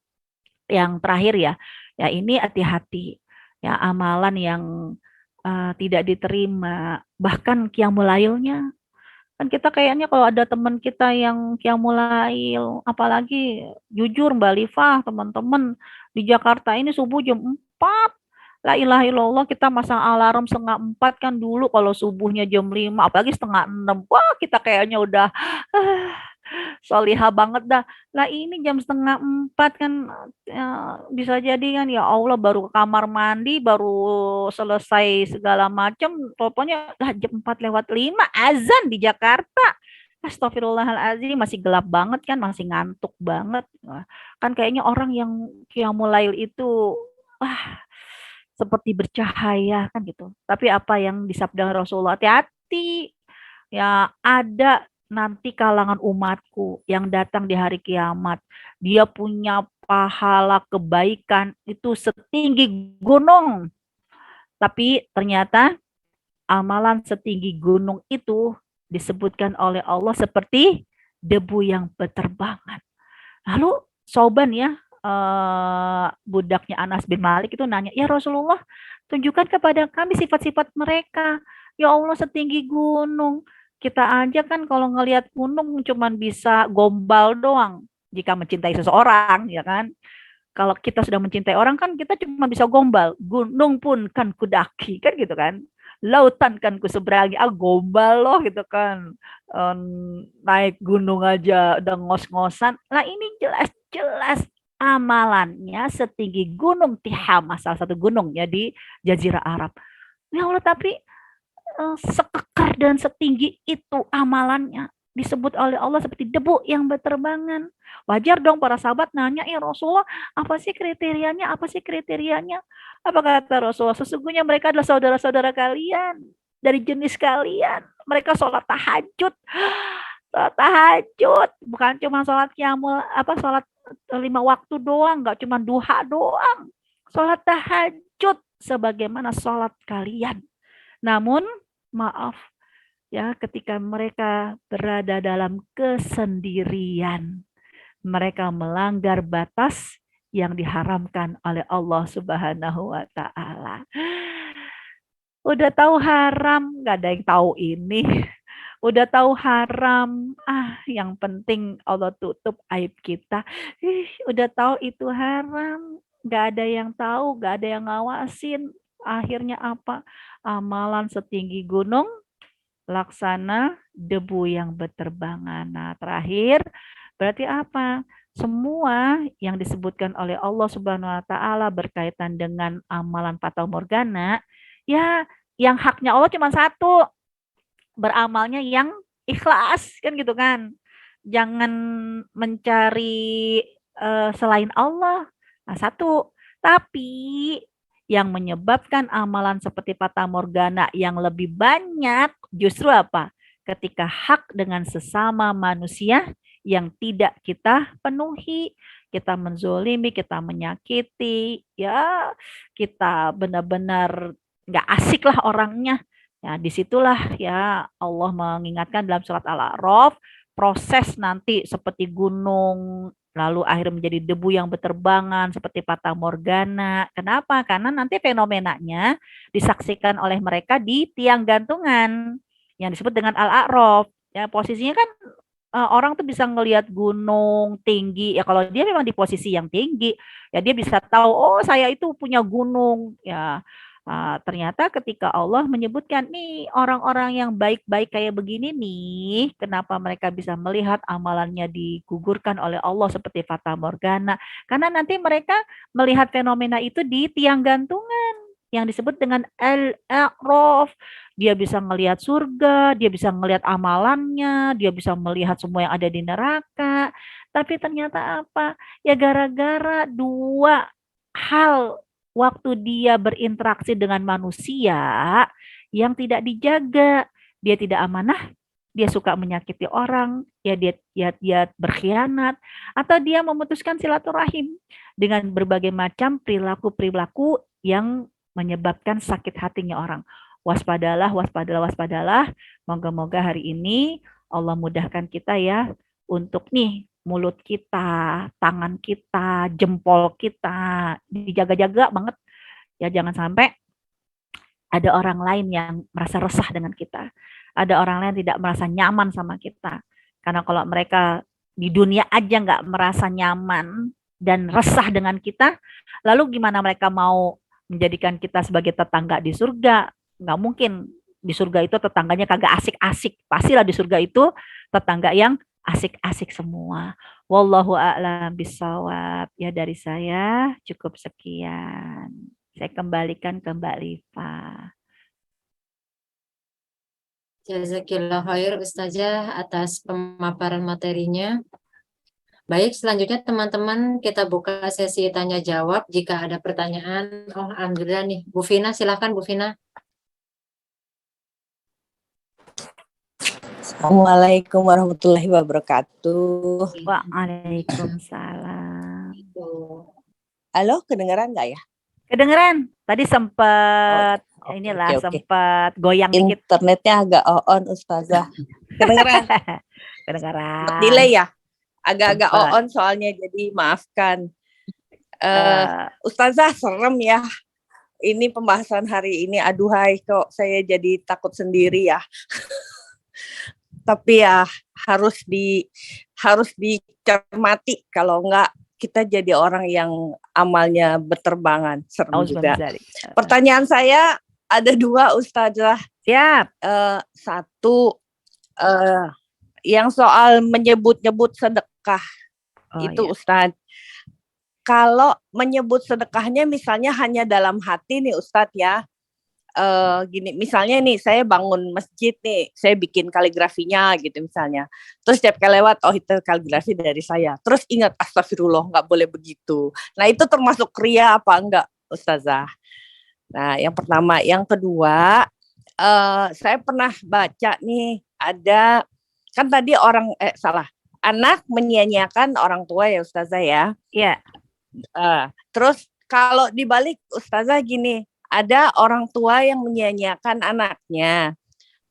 yang terakhir ya, ya ini hati-hati. Ya amalan yang tidak diterima, bahkan qiyamul lailnya. Kan kita kayaknya kalau ada teman kita yang qiyamul lail, apalagi jujur Mbak Lifah, teman-teman di Jakarta ini subuh jam 4. La ilaha illallah, kita masang alarm setengah 4 kan dulu kalau subuhnya jam 5, apalagi setengah 6. Wah, kita kayaknya udah solihah banget dah. Lah ini jam setengah 4 kan, bisa jadi kan ya Allah baru ke kamar mandi, baru selesai segala macam, pokoknya lah jam 4 lewat 5 azan di Jakarta. Astagfirullahaladzim, masih gelap banget kan, masih ngantuk banget. Wah, kan kayaknya orang yang qiyamul lail itu wah seperti bercahaya kan gitu. Tapi apa yang disabda Rasulullah, hati-hati. Ya, ada nanti kalangan umatku yang datang di hari kiamat. Dia punya pahala kebaikan itu setinggi gunung. Tapi ternyata amalan setinggi gunung itu disebutkan oleh Allah seperti debu yang berterbangan. Lalu Sauban ya, budaknya Anas bin Malik itu nanya, ya Rasulullah, tunjukkan kepada kami sifat-sifat mereka. Ya Allah, setinggi gunung. Kita aja kan kalau ngelihat gunung cuman bisa gombal doang jika mencintai seseorang, ya kan? Kalau kita sudah mencintai orang kan kita cuma bisa gombal. Gunung pun kan kudaki, kan gitu kan? Lautan kan kuseberangi, gombal loh gitu kan. Naik gunung aja udah ngos-ngosan. Nah ini jelas-jelas amalannya setinggi gunung Tihamah, salah satu gunung ya di Jazirah Arab. Ya Allah, tapi sekekar dan setinggi itu amalannya disebut oleh Allah seperti debu yang berterbangan. Wajar dong para sahabat nanya, ya Rasulullah, apa sih kriterianya? Apa sih kriterianya? Apa kata Rasulullah? Sesungguhnya mereka adalah saudara-saudara kalian, dari jenis kalian. Mereka sholat tahajud. Sholat tahajud. Bukan cuma sholat qiyamul, sholat 5 waktu doang. Nggak cuma duha doang. Sholat tahajud sebagaimana sholat kalian. Namun, maaf, ya, ketika mereka berada dalam kesendirian, mereka melanggar batas yang diharamkan oleh Allah Subhanahu wa taala. Udah tahu haram, nggak ada yang tahu ini. Udah tahu haram, yang penting Allah tutup aib kita. Udah tahu itu haram, nggak ada yang tahu, nggak ada yang ngawasin. Akhirnya apa? Amalan setinggi gunung, laksana debu yang berterbangan. Nah, terakhir berarti apa? Semua yang disebutkan oleh Allah Subhanahu wa taala berkaitan dengan amalan fata morgana, ya yang haknya Allah cuma satu, beramalnya yang ikhlas kan gitu kan. Jangan mencari selain Allah. Nah, satu. Tapi yang menyebabkan amalan seperti fata morgana yang lebih banyak justru apa? Ketika hak dengan sesama manusia yang tidak kita penuhi, kita menzolimi, kita menyakiti, ya kita benar-benar nggak asik lah orangnya. Ya, disitulah ya Allah mengingatkan dalam surat Al-A'raf, proses nanti seperti gunung, lalu akhirnya menjadi debu yang berterbangan seperti fata morgana. Kenapa? Karena nanti fenomenanya disaksikan oleh mereka di tiang gantungan yang disebut dengan Al-A'raf. Ya, posisinya kan orang tuh bisa ngelihat gunung tinggi. Ya kalau dia memang di posisi yang tinggi, ya dia bisa tahu, oh saya itu punya gunung. Ya, ternyata ketika Allah menyebutkan nih orang-orang yang baik-baik kayak begini nih, kenapa mereka bisa melihat amalannya digugurkan oleh Allah seperti fata morgana? Karena nanti mereka melihat fenomena itu di tiang gantungan yang disebut dengan Al-A'raf. Dia bisa melihat surga, dia bisa melihat amalannya, dia bisa melihat semua yang ada di neraka. Tapi ternyata apa? Ya gara-gara dua hal waktu dia berinteraksi dengan manusia yang tidak dijaga. Dia tidak amanah, dia suka menyakiti orang, ya dia berkhianat, atau dia memutuskan silaturahim dengan berbagai macam perilaku-perilaku yang menyebabkan sakit hatinya orang. Waspadalah, waspadalah, waspadalah. Moga-moga hari ini Allah mudahkan kita ya untuk nih mulut kita, tangan kita, jempol kita dijaga-jaga banget ya, jangan sampai ada orang lain yang merasa resah dengan kita. Ada orang lain yang tidak merasa nyaman sama kita. Karena kalau mereka di dunia aja nggak merasa nyaman dan resah dengan kita, lalu gimana mereka mau menjadikan kita sebagai tetangga di surga? Nggak mungkin. Di surga itu tetangganya kagak asik-asik. Pastilah di surga itu tetangga yang asik-asik semua. Wallahu a'lam bishawab. Ya dari saya cukup sekian. Saya kembalikan ke Mbak Liva. Jazakillah khair Ustazah atas pemaparan materinya. Baik, selanjutnya teman-teman kita buka sesi tanya jawab. Jika ada pertanyaan, oh alhamdulillah nih, Bu Vina, silakan Bu Vina. Assalamualaikum warahmatullahi wabarakatuh. Waalaikumsalam. Halo, kedengeran nggak ya? Kedengeran? Tadi sempat oke. sempat goyang dikit. Internetnya agak on, Ustazah. Kedengeran? Kedengeran. Delay ya? Agak-agak on soalnya, jadi maafkan. Ustazah, serem ya. Ini pembahasan hari ini, aduhai kok saya jadi takut sendiri ya. Tapi ya harus dicermati, kalau enggak kita jadi orang yang amalnya berterbangan. Serem juga. Pertanyaan saya ada 2, Ustazah. Siap. Satu, yang soal menyebut-nyebut sedekah. Itu iya. Ustadz. Kalau menyebut sedekahnya misalnya hanya dalam hati nih Ustadz ya. Gini, misalnya nih saya bangun masjid nih, saya bikin kaligrafinya gitu misalnya. Terus setiap kali lewat, oh itu kaligrafi dari saya. Terus ingat, astagfirullah, nggak boleh begitu. Nah itu termasuk riya apa enggak, Ustazah? Nah yang pertama. Yang kedua, saya pernah baca nih, ada, kan tadi anak menyia-nyiakan orang tua ya Ustazah ya. Iya. Terus kalau dibalik Ustazah gini, ada orang tua yang menyia-nyiakan anaknya.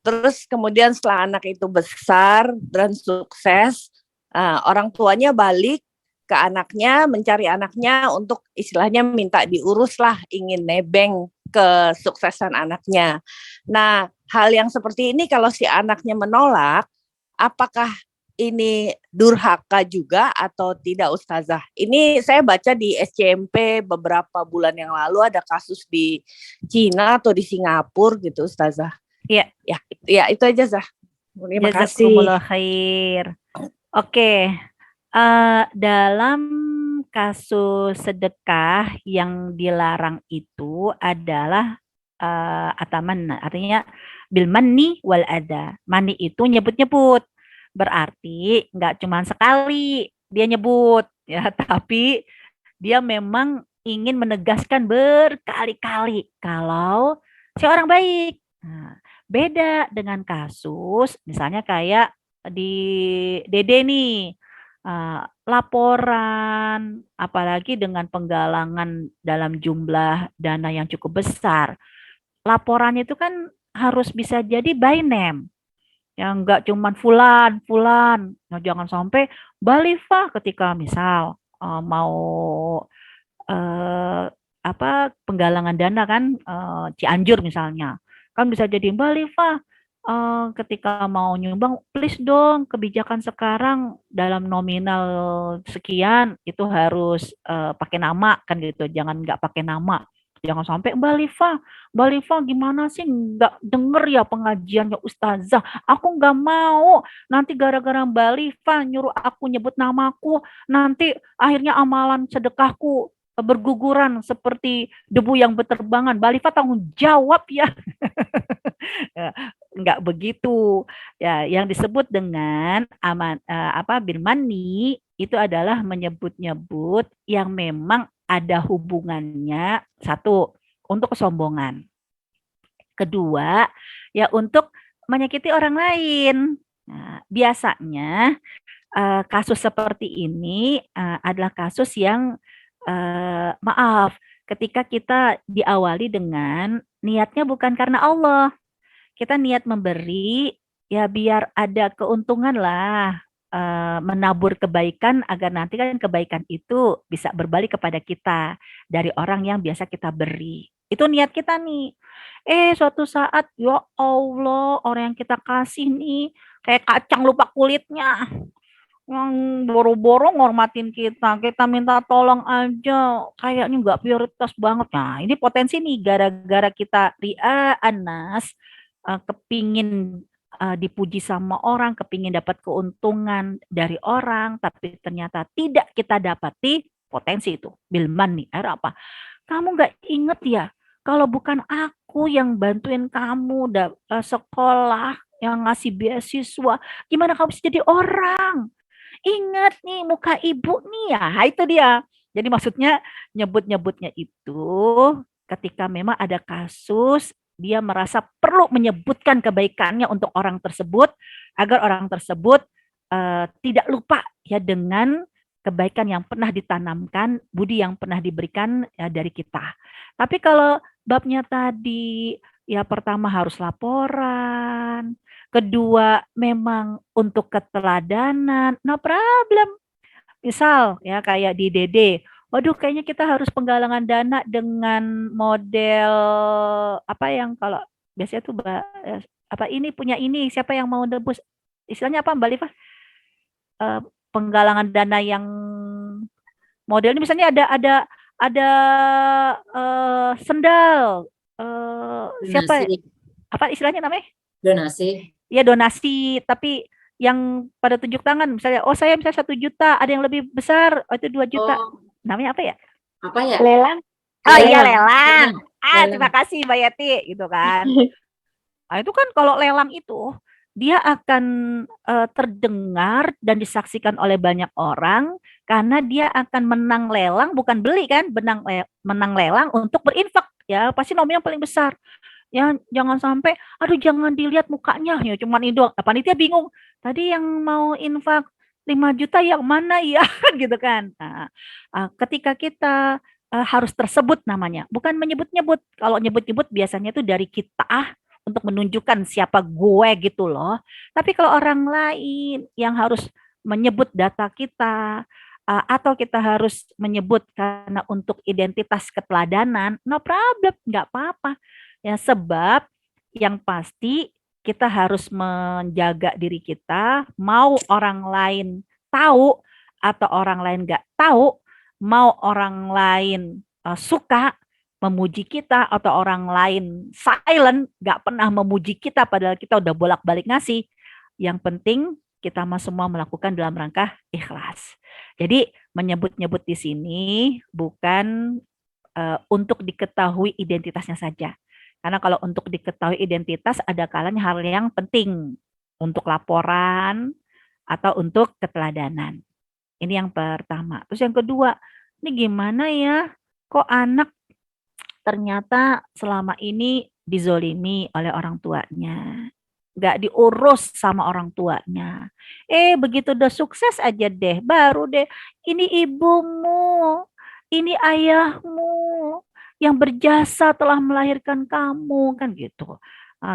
Terus kemudian setelah anak itu besar dan sukses, orang tuanya balik ke anaknya, mencari anaknya untuk istilahnya minta diurus lah, ingin nebeng kesuksesan anaknya. Nah, hal yang seperti ini kalau si anaknya menolak, apakah ini durhaka juga atau tidak Ustazah? Ini saya baca di SCMP beberapa bulan yang lalu, ada kasus di Cina atau di Singapura gitu Ustazah. Iya. Ya itu aja Zah. Terima kasih. Jazakumullah khair. Oke. Dalam kasus sedekah yang dilarang itu adalah ataman, artinya bil manni wal ada. Mani itu nyebut-nyebut. Berarti nggak cuma sekali dia nyebut ya, tapi dia memang ingin menegaskan berkali-kali kalau si orang baik. Nah, beda dengan kasus misalnya kayak di Dede nih, laporan apalagi dengan penggalangan dalam jumlah dana yang cukup besar. Laporannya itu kan harus bisa jadi by name. Yang enggak cuman fulan. Nah, jangan sampai Balifah ketika misal mau penggalangan dana kan, Cianjur misalnya. Kan bisa jadi Balifah ketika mau nyumbang, please dong kebijakan sekarang dalam nominal sekian itu harus pakai nama kan gitu. Jangan enggak pakai nama. Jangan sampai Mbak Liva gimana sih nggak denger ya pengajiannya Ustazah? Aku nggak mau nanti gara-gara Mbak Liva nyuruh aku nyebut namaku, nanti akhirnya amalan sedekahku berguguran seperti debu yang berterbangan. Mbak Liva tanggung jawab ya. Nggak begitu. Ya, yang disebut dengan bil mani itu adalah menyebut-nyebut yang memang ada hubungannya, satu, untuk kesombongan. Kedua, ya untuk menyakiti orang lain. Nah, biasanya kasus seperti ini adalah kasus yang maaf, ketika kita diawali dengan niatnya bukan karena Allah. Kita niat memberi, ya biar ada keuntungan lah. Menabur kebaikan agar nanti kan kebaikan itu bisa berbalik kepada kita dari orang yang biasa kita beri. Itu niat kita nih. Suatu saat, ya Allah, orang yang kita kasih nih, kayak kacang lupa kulitnya, yang boro-boro ngormatin kita minta tolong aja, kayaknya nggak prioritas banget. Nah, ini potensi nih, gara-gara kita ria anas, kepingin dipuji sama orang, kepingin dapat keuntungan dari orang, tapi ternyata tidak kita dapati potensi itu. Bilman nih, apa? Kamu nggak inget ya, kalau bukan aku yang bantuin kamu sekolah, yang ngasih beasiswa, gimana kamu bisa jadi orang? Ingat nih muka ibu nih ya, itu dia. Jadi maksudnya nyebut-nyebutnya itu ketika memang ada kasus dia merasa perlu menyebutkan kebaikannya untuk orang tersebut agar orang tersebut tidak lupa ya dengan kebaikan yang pernah ditanamkan, budi yang pernah diberikan ya, dari kita. Tapi kalau babnya tadi ya pertama harus laporan, kedua memang untuk keteladanan, no problem. Misal ya kayak di DD, waduh kayaknya kita harus penggalangan dana dengan model apa yang kalau biasanya tuh apa ini punya ini, siapa yang mau nebus, istilahnya apa Mbak Liva? Penggalangan dana yang modelnya misalnya ada sendal, siapa Donasi. apa istilahnya namanya? Donasi. Ya donasi, tapi yang pada tunjuk tangan misalnya, oh saya misalnya 1 juta, ada yang lebih besar, oh itu 2 juta. Oh, Namanya apa ya? apa ya? Lelang. Oh iya Lelang. lelang. Lelang. Terima kasih Mbak Yati gitu kan. Nah, itu kan kalau lelang itu dia akan terdengar dan disaksikan oleh banyak orang karena dia akan menang lelang, bukan beli kan, menang lelang untuk berinfak ya, pasti nominal paling besar. Ya jangan sampai, aduh jangan dilihat mukanya ya cuman itu doang. Panitia bingung. Tadi yang mau infak 5 juta yang mana ya gitu kan. Nah, ketika kita harus tersebut namanya, bukan menyebut-nyebut. Kalau nyebut-nyebut biasanya itu dari kita untuk menunjukkan siapa gue gitu loh. Tapi kalau orang lain yang harus menyebut data kita atau kita harus menyebut karena untuk identitas keteladanan, no problem, nggak apa-apa. Ya, sebab yang pasti kita harus menjaga diri kita, mau orang lain tahu atau orang lain nggak tahu, mau orang lain suka memuji kita atau orang lain silent, nggak pernah memuji kita padahal kita udah bolak-balik ngasih. Yang penting kita semua melakukan dalam rangka ikhlas. Jadi menyebut-nyebut di sini bukan untuk diketahui identitasnya saja. Karena kalau untuk diketahui identitas ada kalanya hal yang penting untuk laporan atau untuk keteladanan. Ini yang pertama. Terus yang kedua, ini gimana ya? Kok anak ternyata selama ini dizolimi oleh orang tuanya? Gak diurus sama orang tuanya. Begitu udah sukses aja deh, baru deh, ini ibumu, ini ayahmu yang berjasa telah melahirkan kamu, kan gitu.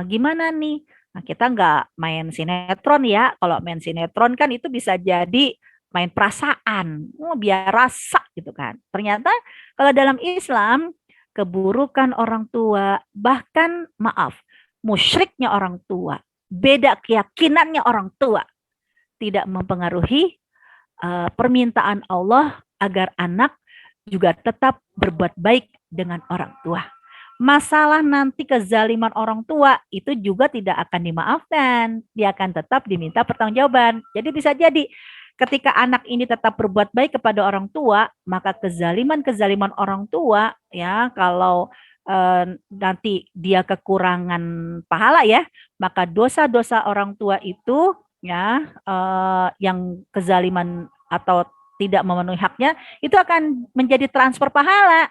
Gimana nih? Nah, kita nggak main sinetron ya. Kalau main sinetron kan itu bisa jadi main perasaan, biar rasa gitu kan. Ternyata kalau dalam Islam, keburukan orang tua, bahkan maaf, musyriknya orang tua, beda keyakinannya orang tua, tidak mempengaruhi permintaan Allah agar anak juga tetap berbuat baik dengan orang tua. Masalah nanti kezaliman orang tua itu juga tidak akan dimaafkan. Dia akan tetap diminta pertanggungjawaban. Jadi bisa jadi ketika anak ini tetap berbuat baik kepada orang tua, maka kezaliman-kezaliman orang tua ya kalau nanti dia kekurangan pahala ya, maka dosa-dosa orang tua itu ya yang kezaliman atau tidak memenuhi haknya itu akan menjadi transfer pahala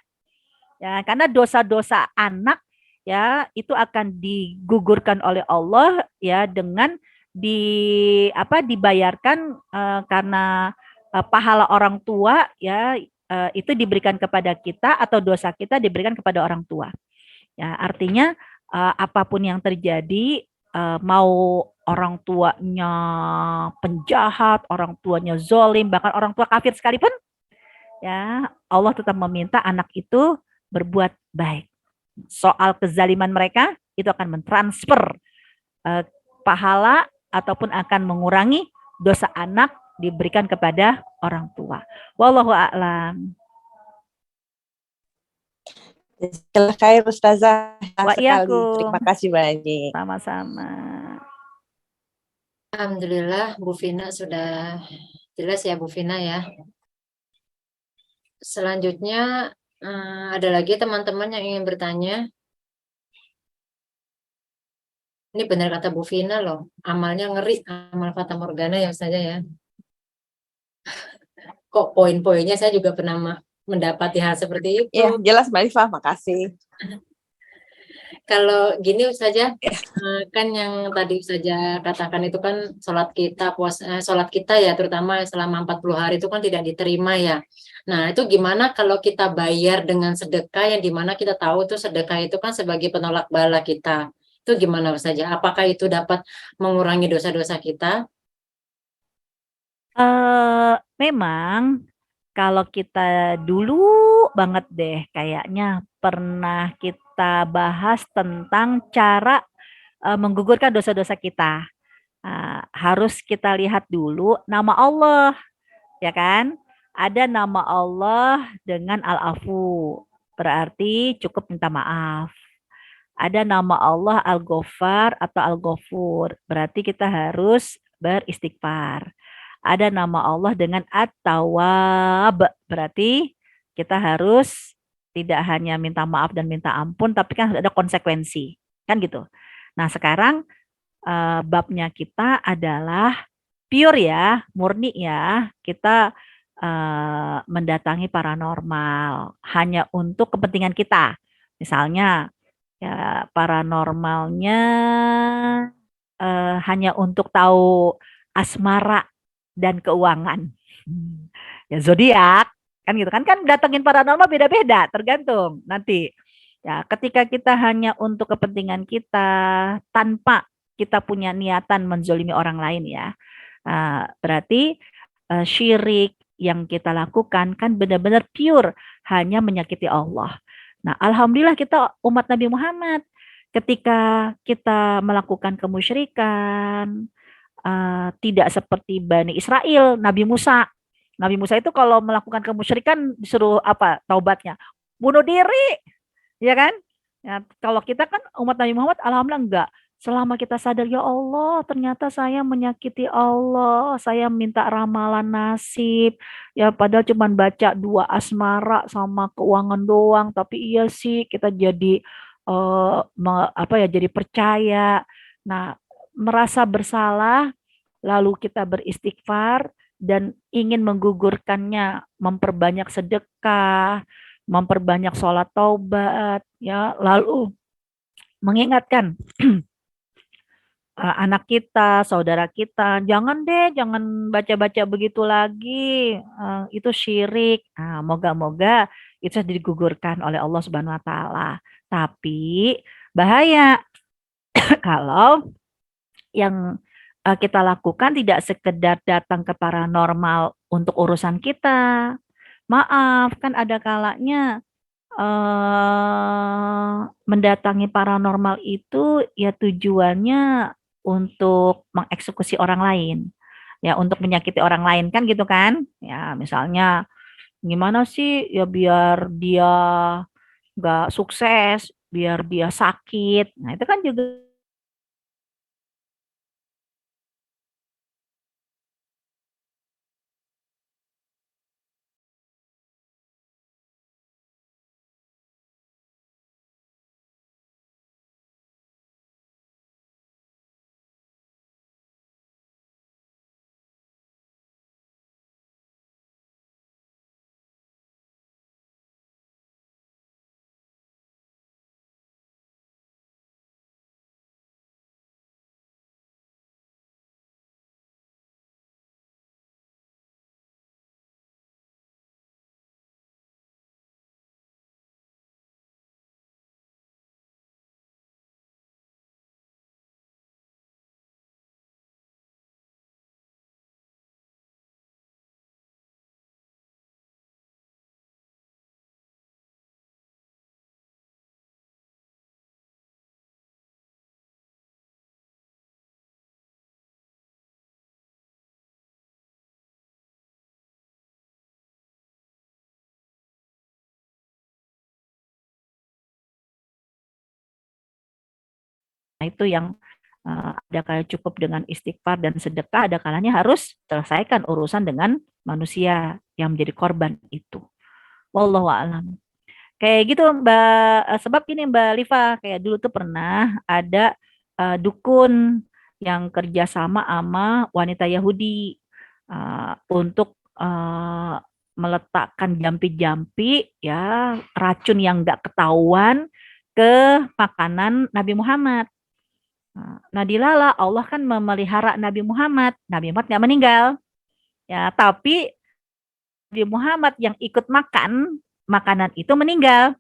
ya, karena dosa-dosa anak ya itu akan digugurkan oleh Allah ya dengan dibayarkan karena pahala orang tua ya itu diberikan kepada kita atau dosa kita diberikan kepada orang tua ya, artinya apapun yang terjadi mau orang tuanya penjahat, orang tuanya zolim, bahkan orang tua kafir sekalipun, ya Allah tetap meminta anak itu berbuat baik. soal kezaliman mereka, itu akan mentransfer pahala ataupun akan mengurangi dosa anak diberikan kepada orang tua. Wallahu a'lam. Jazakallah khair Ustazah Wa sekali. iyakum. Terima kasih banyak. Sama-sama. Alhamdulillah Bu Vina sudah jelas ya Bu Vina ya. Selanjutnya ada lagi teman-teman yang ingin bertanya. Ini benar kata Bu Vina loh, amalnya ngeri, amal Fata Morgana ya saja ya. Kok poin-poinnya saya juga pernah mendapati hal seperti itu. Ya, jelas Mbak Ifah, makasih. Kalau gini saja, kan yang tadi saja katakan itu kan sholat kita, sholat kita ya, terutama selama 40 hari itu kan tidak diterima ya. Nah, itu gimana kalau kita bayar dengan sedekah yang dimana kita tahu itu sedekah itu kan sebagai penolak bala kita. Itu gimana saja? Apakah itu dapat mengurangi dosa-dosa kita? Memang kalau kita dulu banget deh kayaknya pernah kita bahas tentang cara menggugurkan dosa-dosa kita. Harus kita lihat dulu nama Allah, ya kan? Ada nama Allah dengan Al-Afu, berarti cukup minta maaf. Ada nama Allah Al-Ghaffar atau Al-Ghafur, berarti kita harus beristighfar. Ada nama Allah dengan At-Tawwab, berarti kita harus tidak hanya minta maaf dan minta ampun, tapi kan harus ada konsekuensi, kan gitu. Nah sekarang babnya kita adalah pure ya, murni ya, kita mendatangi paranormal hanya untuk kepentingan kita. Misalnya ya paranormalnya hanya untuk tahu asmara dan keuangan. Ya zodiak kan gitu kan datengin paranormal beda-beda tergantung nanti. Ya, ketika kita hanya untuk kepentingan kita tanpa kita punya niatan menzolimi orang lain ya, berarti syirik yang kita lakukan kan benar-benar pure hanya menyakiti Allah. Nah, alhamdulillah kita umat Nabi Muhammad ketika kita melakukan kemusyrikan tidak seperti Bani Israel, Nabi Musa. Nabi Musa itu kalau melakukan kemusyrikan disuruh apa taubatnya? Bunuh diri, ya kan? Ya, kalau kita kan umat Nabi Muhammad, alhamdulillah enggak. Selama kita sadar, ya Allah, ternyata saya menyakiti Allah, saya minta ramalan nasib, ya padahal cuma baca 2 asmara sama keuangan doang, tapi iya sih kita jadi apa ya, jadi percaya. Nah, merasa bersalah, lalu kita beristighfar dan ingin menggugurkannya, memperbanyak sedekah, memperbanyak sholat taubat, ya, lalu mengingatkan anak kita, saudara kita, jangan deh, jangan baca-baca begitu lagi, itu syirik. Nah, moga-moga itu sudah digugurkan oleh Allah Subhanahu Wa Taala. Tapi bahaya kalau yang kita lakukan tidak sekedar datang ke paranormal untuk urusan kita. Maaf, kan ada kalanya mendatangi paranormal itu ya tujuannya untuk mengeksekusi orang lain. Ya, untuk menyakiti orang lain kan gitu kan? Ya, misalnya gimana sih ya biar dia nggak sukses, biar dia sakit. Nah, itu kan juga Nah, itu yang ada kalanya cukup dengan istighfar dan sedekah, ada kalanya harus selesaikan urusan dengan manusia yang menjadi korban itu. Wallahu a'lam. Kayak gitu Mbak, sebab gini Mbak Liva, kayak dulu tuh pernah ada dukun yang kerjasama sama wanita Yahudi untuk meletakkan jampi-jampi ya racun yang nggak ketahuan ke makanan Nabi Muhammad. Nah, dilala Allah kan memelihara Nabi Muhammad. Nabi Muhammad nggak meninggal. Ya, tapi Nabi Muhammad yang ikut makan makanan itu meninggal.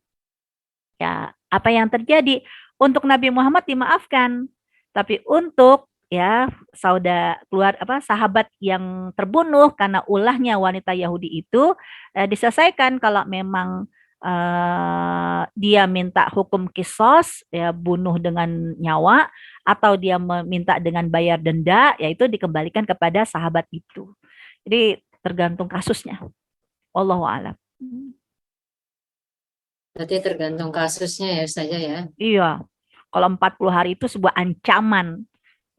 Ya, apa yang terjadi? Untuk Nabi Muhammad dimaafkan, tapi untuk ya keluar apa sahabat yang terbunuh karena ulahnya wanita Yahudi itu diselesaikan kalau memang dia minta hukum kisos ya bunuh dengan nyawa atau dia meminta dengan bayar denda yaitu dikembalikan kepada sahabat itu. Jadi tergantung kasusnya. Wallahu a'lam. Berarti tergantung kasusnya ya saja ya. Iya. Kalau 40 hari itu sebuah ancaman.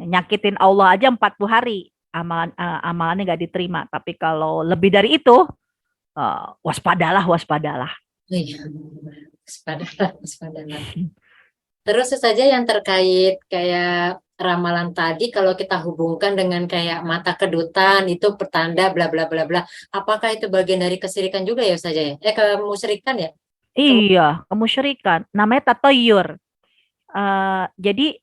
Nyakitin Allah aja 40 hari. Amalannya nggak diterima. Tapi kalau lebih dari itu, waspadalah. Iya. Waspadalah. Terus saja yang terkait kayak ramalan tadi, kalau kita hubungkan dengan kayak mata kedutan, itu pertanda bla bla bla bla. Apakah itu bagian dari kesirikan juga ya saja ya? Kemusyrikan ya? Iya, kemusyrikan. Namanya tatoyur. Jadi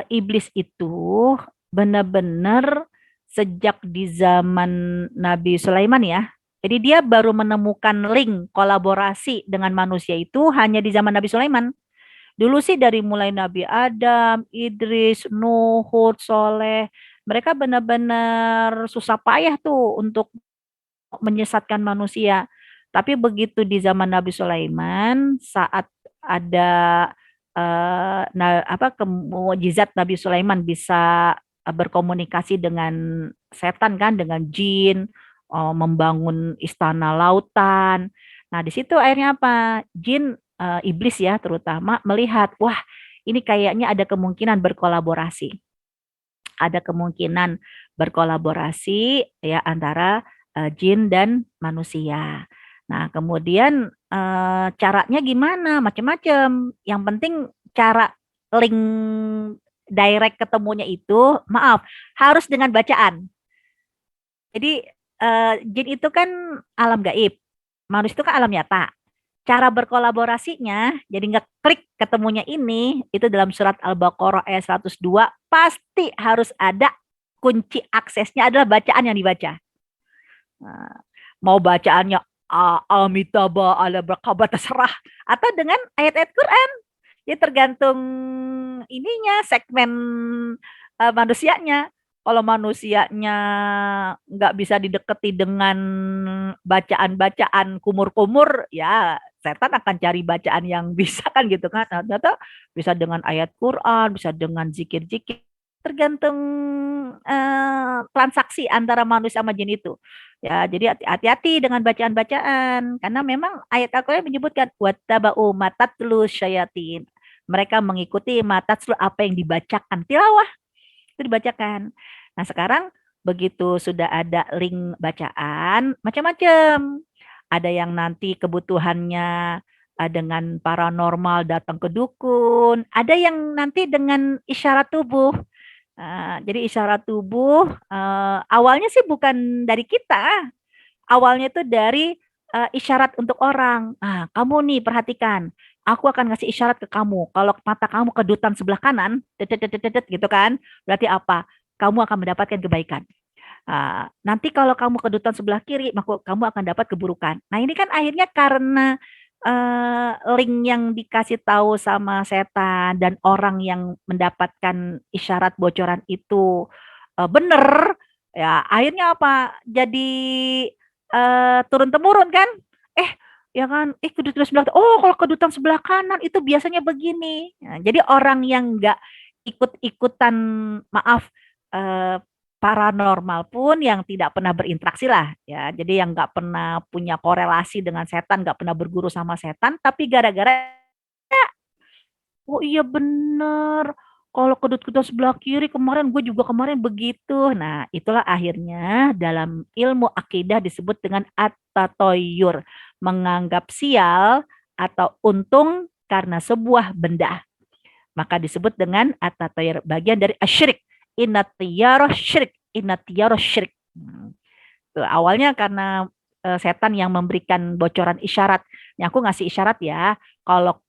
iblis itu benar-benar sejak di zaman Nabi Sulaiman ya. Jadi dia baru menemukan link kolaborasi dengan manusia itu hanya di zaman Nabi Sulaiman. Dulu sih dari mulai Nabi Adam, Idris, Nuh, Hud, Soleh, mereka benar-benar susah payah tuh untuk menyesatkan manusia. Tapi begitu di zaman Nabi Sulaiman, saat ada mukjizat Nabi Sulaiman bisa berkomunikasi dengan setan kan, dengan jin, membangun istana lautan. Nah, di situ akhirnya apa? Jin iblis ya terutama melihat, wah ini kayaknya ada kemungkinan berkolaborasi. Ada kemungkinan berkolaborasi ya antara jin dan manusia. Nah, kemudian caranya gimana? Macam-macam. Yang penting cara link direct ketemunya itu, maaf, harus dengan bacaan. Jadi jin itu kan alam gaib, manusia itu kan alam nyata. Cara berkolaborasinya, jadi ngeklik ketemunya ini, itu dalam surat Al-Baqarah ayat 102, pasti harus ada kunci aksesnya adalah bacaan yang dibaca. Nah, mau bacaannya Amitabha ala berkabar terserah, atau dengan ayat-ayat Quran. Jadi tergantung ininya, segmen manusianya. Kalau manusianya nggak bisa dideketi dengan bacaan-bacaan kumur-kumur, ya setan akan cari bacaan yang bisa kan gitu kan. Nah, ternyata bisa dengan ayat Quran, bisa dengan zikir-zikir. Tergantung transaksi antara manusia sama jin itu. Ya, jadi hati-hati dengan bacaan-bacaan. Karena memang ayat Al-Quran menyebutkan wattaba'u matatlu syayatin. Mereka mengikuti matatlu apa yang dibacakan. Tilawah itu dibacakan. Nah, sekarang begitu sudah ada link bacaan, macam-macam. Ada yang nanti kebutuhannya dengan paranormal datang ke dukun, ada yang nanti dengan isyarat tubuh. Jadi isyarat tubuh awalnya sih bukan dari kita, awalnya itu dari isyarat untuk orang. Kamu nih perhatikan, aku akan ngasih isyarat ke kamu. Kalau mata kamu kedutan sebelah kanan, gitu kan, berarti apa? Kamu akan mendapatkan kebaikan. Nanti kalau kamu kedutan sebelah kiri, maka kamu akan dapat keburukan. Nah, ini kan akhirnya karena link yang dikasih tahu sama setan dan orang yang mendapatkan isyarat bocoran itu benar, ya akhirnya apa? Jadi turun temurun kan? Ya kan? Kedutan sebelah, oh kalau kedutan sebelah kanan itu biasanya begini. Nah, jadi orang yang nggak ikut-ikutan, maaf, paranormal pun yang tidak pernah berinteraksi lah ya. Jadi yang nggak pernah punya korelasi dengan setan, nggak pernah berguru sama setan, tapi gara-gara oh iya bener, kalau kedut-kedut sebelah kiri kemarin gue juga kemarin begitu. Nah, itulah akhirnya dalam ilmu akidah disebut dengan at-tatoyur, menganggap sial atau untung karena sebuah benda. Maka disebut dengan at-tatoyur, bagian dari asyirik. Inatiyaro syirik, inatiyaro syirik. Awalnya karena setan yang memberikan bocoran isyarat. Yang aku ngasih isyarat ya, kalau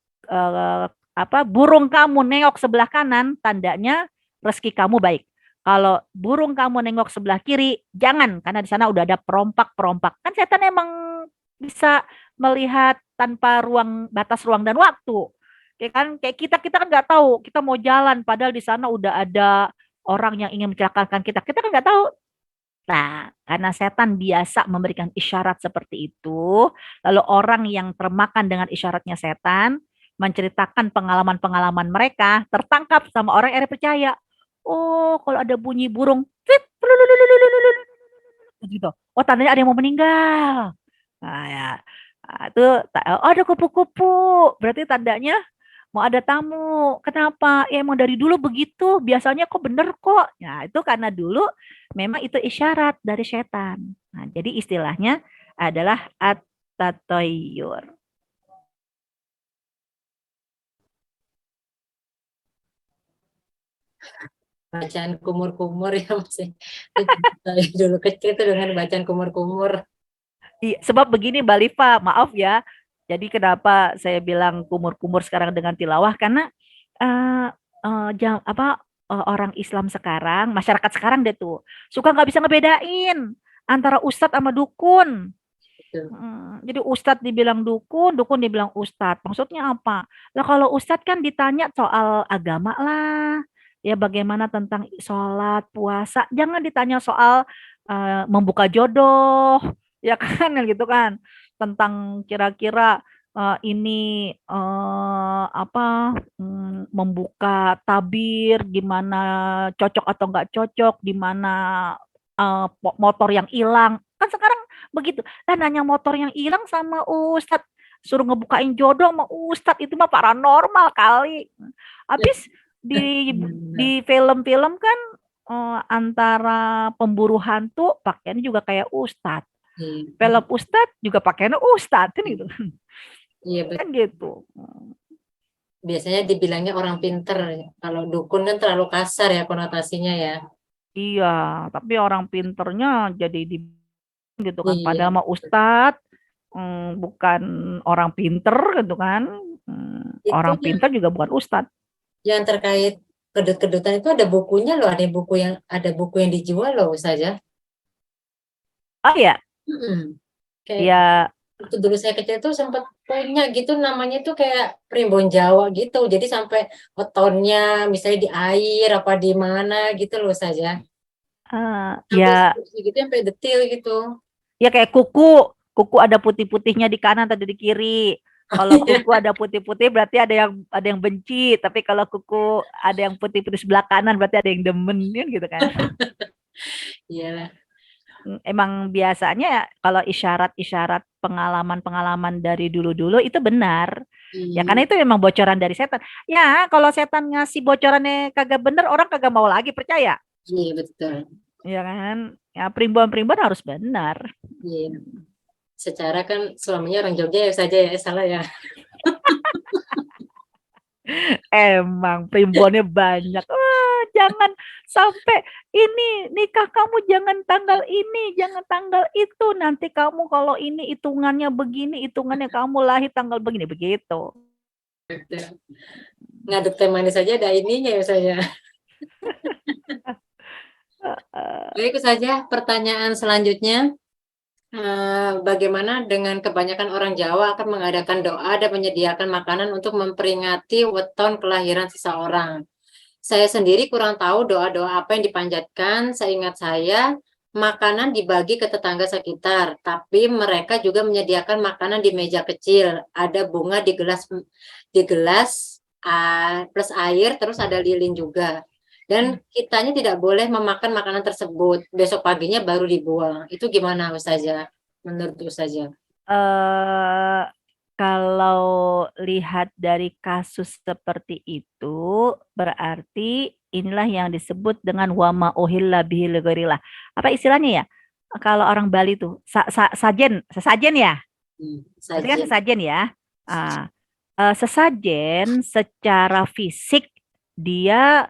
burung kamu nengok sebelah kanan, tandanya rezeki kamu baik. Kalau burung kamu nengok sebelah kiri, jangan, karena di sana udah ada perompak-perompak. Kan setan emang bisa melihat tanpa batas ruang dan waktu. Kayak kita kan nggak tahu kita mau jalan, padahal di sana udah ada orang yang ingin mencelakakan kita. Kita kan nggak tahu. Nah, karena setan biasa memberikan isyarat seperti itu, lalu orang yang termakan dengan isyaratnya setan menceritakan pengalaman-pengalaman mereka, tertangkap sama orang yang percaya. Oh, kalau ada bunyi burung, tit, gitu. Oh, tandanya ada yang mau meninggal. Nah, ya. Nah, itu oh, ada kupu-kupu. Berarti tandanya mau ada tamu. Kenapa? Ya emang dari dulu begitu. Biasanya kok bener kok. Nah, itu karena dulu memang itu isyarat dari setan. Nah, jadi istilahnya adalah at-tatoyur. Bacaan kumur-kumur ya masih. Saya dulu kecil tuh dengan bacaan kumur-kumur. Iya, sebab begini Mbak Liva, maaf ya. Jadi kenapa saya bilang kumur-kumur sekarang dengan tilawah, karena eh orang Islam sekarang, masyarakat sekarang deh tuh suka nggak bisa ngebedain antara ustadz sama dukun. Betul. Jadi ustadz dibilang dukun, dukun dibilang ustadz. Maksudnya apa? Lah kalau ustadz kan ditanya soal agama lah, ya bagaimana tentang sholat, puasa. Jangan ditanya soal membuka jodoh, ya kan, gitu kan. Tentang kira-kira ini membuka tabir, gimana cocok atau nggak cocok, di mana motor yang hilang. Kan sekarang begitu. Dan nanya motor yang hilang sama ustadz, suruh ngebukain jodoh sama ustadz, itu mah paranormal kali. Habis di film-film kan antara pemburu hantu pakaiannya juga kayak ustadz. Film ustadz juga pakaiannya ustadz kan gitu. Iya, Kan gitu. biasanya dibilangnya orang pinter. Kalau dukun kan terlalu kasar ya konotasinya ya. Iya, tapi orang pinternya jadi di gitu kan. Iya. Padahal mah ustadz bukan orang pinter gitu kan. Itu Orang pinter juga bukan ustadz. yang terkait kedut-kedutan itu ada bukunya loh, ada buku yang dijual loh saja. Oh iya, Kayak ya waktu dulu saya kecil tuh sempat punya gitu, namanya tuh kayak Primbon Jawa gitu. Jadi sampai wetonnya misalnya di air apa di mana gitu loh saja. ya Sampai gitu sampai detil gitu. ya kayak kuku ada putih-putihnya di kanan atau di kiri. Kalau kuku ada putih-putih berarti ada yang benci, tapi kalau kuku ada yang putih-putih sebelah kanan berarti ada yang demen kan gitu kan. Iyalah. Emang biasanya ya, kalau isyarat-isyarat pengalaman-pengalaman dari dulu-dulu itu benar. Ya karena itu memang bocoran dari setan. Ya kalau setan ngasih bocorannya kagak bener, orang kagak mau lagi percaya. Iya betul. Ya kan? Ya primbon-primbon harus benar. Iya. Secara kan suaminya orang Jogja ya saja ya, salah ya. Emang primbonnya banyak. Jangan sampai ini nikah kamu jangan tanggal ini, jangan tanggal itu. Nanti kamu kalau ini hitungannya begini, hitungannya kamu lahir tanggal begini, begitu. Betul. Ngaduk teh manis saja ada ininya ya saya. Baik saja pertanyaan selanjutnya. Bagaimana dengan kebanyakan orang Jawa akan mengadakan doa dan menyediakan makanan untuk memperingati weton kelahiran seseorang. Saya sendiri kurang tahu doa-doa apa yang dipanjatkan. Seingat saya, makanan dibagi ke tetangga sekitar, tapi mereka juga menyediakan makanan di meja kecil. Ada bunga di gelas plus air, terus ada lilin juga. Dan kitanya tidak boleh memakan makanan tersebut. Besok paginya baru dibuang. Itu gimana Ustazah? Menurut Ustazah? kalau lihat dari kasus seperti itu, berarti inilah yang disebut dengan wama uhilla bihi ligairillah. Apa istilahnya ya? Kalau orang Bali tuh sajen, sesajen ya? Berarti kan Sajen. sesajen ya. Ah, sesajen secara fisik dia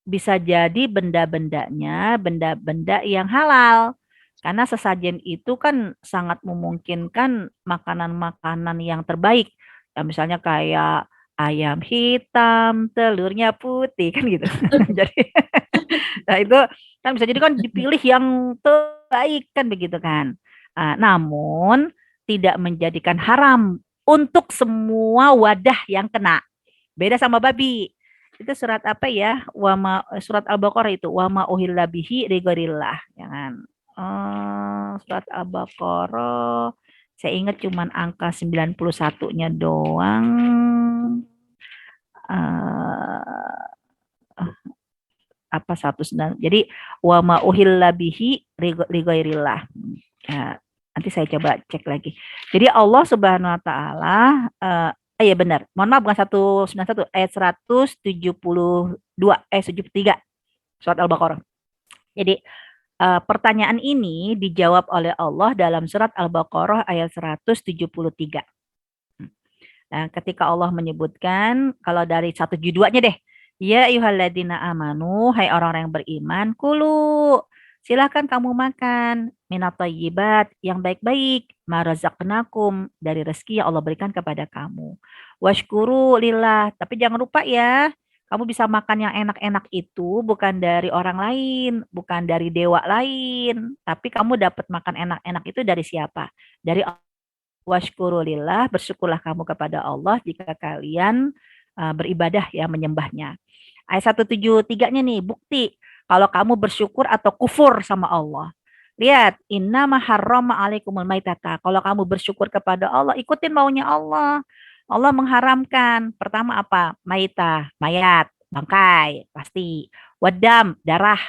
bisa jadi benda-bendanya benda-benda yang halal. Karena sesajen itu kan sangat memungkinkan makanan-makanan yang terbaik. Ya, misalnya kayak ayam hitam, telurnya putih kan gitu. Jadi nah itu kan bisa jadi kan dipilih yang terbaik kan begitu kan. Namun tidak menjadikan haram untuk semua wadah yang kena. Beda sama babi. Itu surat apa ya? Surat Al-Baqarah itu wama uhilla bihi ligairillah, jangan. Surat Al-Baqarah saya ingat cuman angka 91-nya doang. Eh, apa 19. Jadi wama uhilla bihi ligairillah. Ya, nanti saya coba cek lagi. Jadi Allah Subhanahu wa taala iya benar. Mohon maaf bukan 191 ayat 172 73 surat Al-Baqarah. Jadi pertanyaan ini dijawab oleh Allah dalam surat Al-Baqarah ayat 173. Nah, ketika Allah menyebutkan kalau dari 172-nya deh, ya ayyuhalladzina amanu, hai orang-orang yang beriman, kulu, silahkan kamu makan minat thayyibat yang baik-baik, ma razaqnakum dari rezeki yang Allah berikan kepada kamu. Washkuru lillah, tapi jangan lupa ya, kamu bisa makan yang enak-enak itu bukan dari orang lain, bukan dari dewa lain, tapi kamu dapat makan enak-enak itu dari siapa? Dari Washkurulillah, bersyukurlah kamu kepada Allah jika kalian beribadah ya menyembahnya. Ayat 173-nya nih bukti kalau kamu bersyukur atau kufur sama Allah. Lihat, inna maharrama alaikumul maitata. Kalau kamu bersyukur kepada Allah, ikutin maunya Allah. Allah mengharamkan pertama apa? Maitah, mayat, bangkai, pasti. Wadam, darah.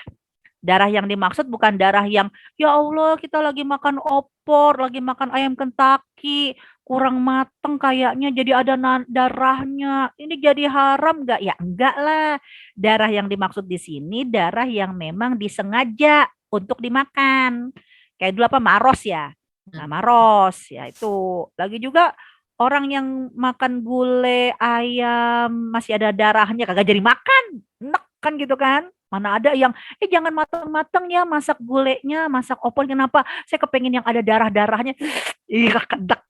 Darah yang dimaksud bukan darah yang, ya Allah kita lagi makan opor, lagi makan ayam Kentucky, kurang mateng kayaknya jadi ada darahnya. Ini jadi haram nggak? Ya enggak lah. Darah yang dimaksud di sini darah yang memang disengaja untuk dimakan. Kayak dulu apa maros ya. Nah, maros ya itu. Lagi juga orang yang makan gulai ayam masih ada darahnya kagak jadi makan. Enak kan gitu kan? Mana ada yang jangan matang-matang ya masak gulenya, masak opor kenapa? Saya kepengen yang ada darah-darahnya. Ih, kekedek.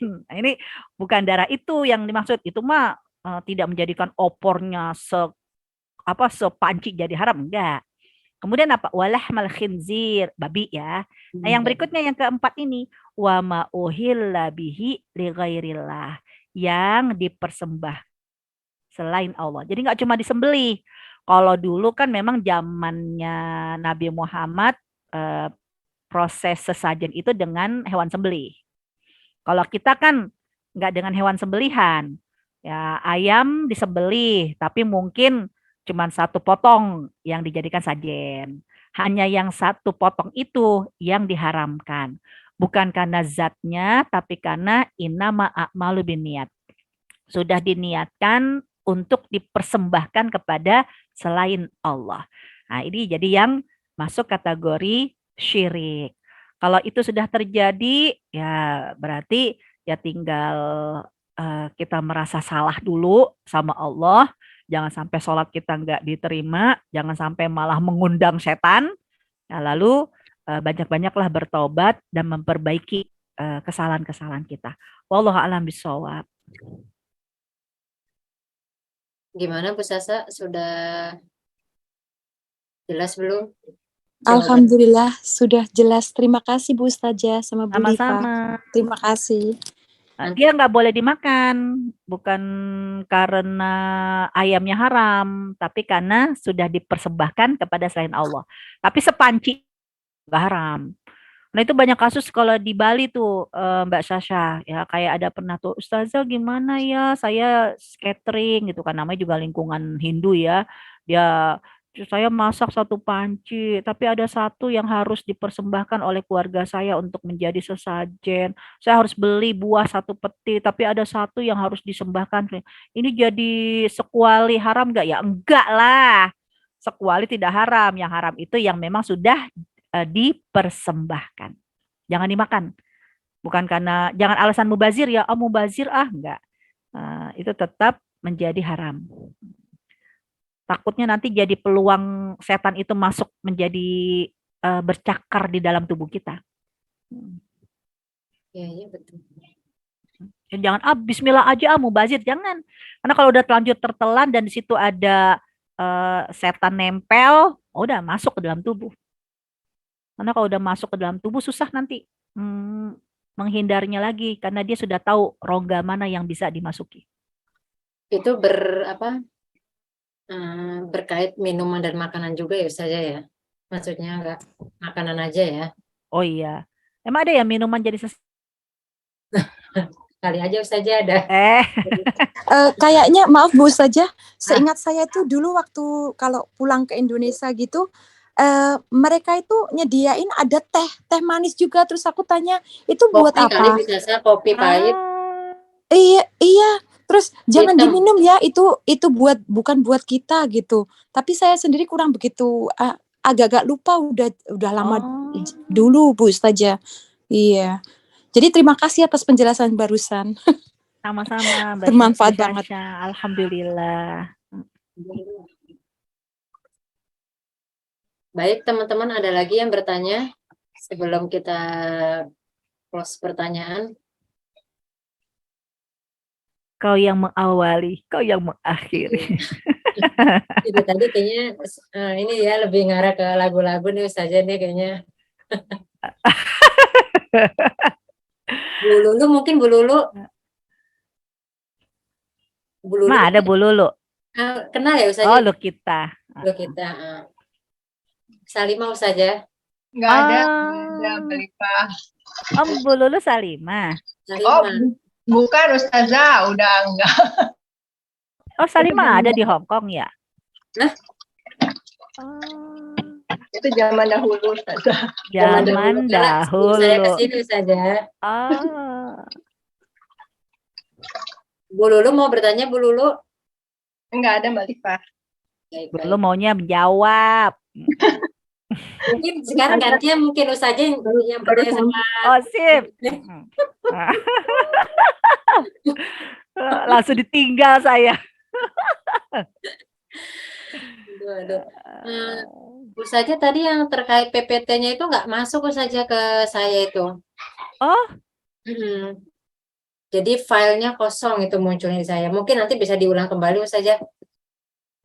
Nah, ini bukan darah itu yang dimaksud. Itu mah tidak menjadikan opornya sepanci jadi haram enggak. Kemudian apa? Walahmal khinzir, babi ya. Nah, yang berikutnya yang keempat ini wa ma uhilla bihi li ghairillah, yang dipersembah selain Allah. Jadi nggak cuma disembelih. Kalau dulu kan memang zamannya Nabi Muhammad eh, proses sesajen itu dengan hewan sembelih. Kalau kita kan nggak dengan hewan sembelihan. Ya, ayam disembelih, tapi mungkin cuma satu potong yang dijadikan sajen. Hanya yang satu potong itu yang diharamkan. Bukan karena zatnya, tapi karena inama a'malu biniat. Sudah diniatkan untuk dipersembahkan kepada selain Allah. Nah, ini jadi yang masuk kategori syirik. Kalau itu sudah terjadi, ya berarti ya tinggal kita merasa salah dulu sama Allah. Jangan sampai sholat kita nggak diterima, jangan sampai malah mengundang setan. Nah, lalu banyak-banyaklah bertobat dan memperbaiki kesalahan-kesalahan kita. Wallahu a'lam bishawab. Gimana Bu Sasa? Sudah jelas belum? Alhamdulillah sudah jelas. Terima kasih Bu Ustazah sama Bu Liva. Sama-sama. Terima kasih. Dia nggak boleh dimakan, bukan karena ayamnya haram, tapi karena sudah dipersembahkan kepada selain Allah. Tapi sepanci nggak haram. Nah itu banyak kasus kalau di Bali tuh Mbak Sasha, ya kayak ada pernah tuh Ustazah gimana ya saya catering gitu kan namanya juga lingkungan Hindu ya, dia saya masak satu panci, tapi ada satu yang harus dipersembahkan oleh keluarga saya untuk menjadi sesajen. Saya harus beli buah satu peti, tapi ada satu yang harus disembahkan. Ini jadi sekuali haram nggak ya? Enggak lah. Sekuali tidak haram. Yang haram itu yang memang sudah dipersembahkan. Jangan dimakan. Bukan karena, jangan alasan mubazir ya, oh mubazir enggak. Itu tetap menjadi haram. Takutnya nanti jadi peluang setan itu masuk menjadi bercakar di dalam tubuh kita. Iya, betul. Jangan bismillah aja mubazir, jangan. Karena kalau udah terlanjur tertelan dan di situ ada setan nempel, udah masuk ke dalam tubuh. Karena kalau udah masuk ke dalam tubuh susah nanti menghindarnya lagi karena dia sudah tahu rongga mana yang bisa dimasuki. Itu berkait minuman dan makanan juga ya saja ya. Maksudnya enggak makanan aja ya. Oh iya. Emang ada ya minuman jadi Kali aja saja ada. Kayaknya maaf Bu saja, seingat saya tuh dulu waktu kalau pulang ke Indonesia gitu, mereka itu nyediain ada teh manis juga. Terus aku tanya, itu buat Kopi kali apa? bisa saya kopi pahit. Iya. Terus jangan Hitam. diminum ya, itu bukan buat kita gitu. Tapi saya sendiri kurang begitu, agak-agak lupa udah lama dulu Bu Ustazah. Iya. Jadi terima kasih atas penjelasan barusan. Sama-sama. Bermanfaat banget. Alhamdulillah. Baik teman-teman, ada lagi yang bertanya sebelum kita close pertanyaan? Kau yang mengawali, kau yang mengakhiri. Itu tadi kayaknya ini ya lebih ngarah ke lagu-lagu nih saja nih kayaknya. Bu Lulu mungkin Bu Lulu. Ada Bu Lulu. Kenal ya Ustazah? Oh, lu kita. Salimah Ustazah? Enggak ada Belipah. Bu Lulu Salimah. Oh, bukan Ustazah, udah enggak. Oh, Salimah ada di Hong Kong ya? Nah, itu zaman dahulu Ustazah. Zaman dahulu. Saya kesini saja. Bu Lulu mau bertanya, Bu Lulu? Enggak ada Mbak Lifah. Bu Lulu maunya menjawab. Mungkin sekarang gantian mungkin Ustazah yang bertanya sama. Oh, sip. Langsung ditinggal saya. Ustazah tadi yang terkait PPT-nya itu nggak masuk Ustazah ke saya itu. Oh. Jadi filenya kosong itu munculnya di saya. Mungkin nanti bisa diulang kembali Ustazah.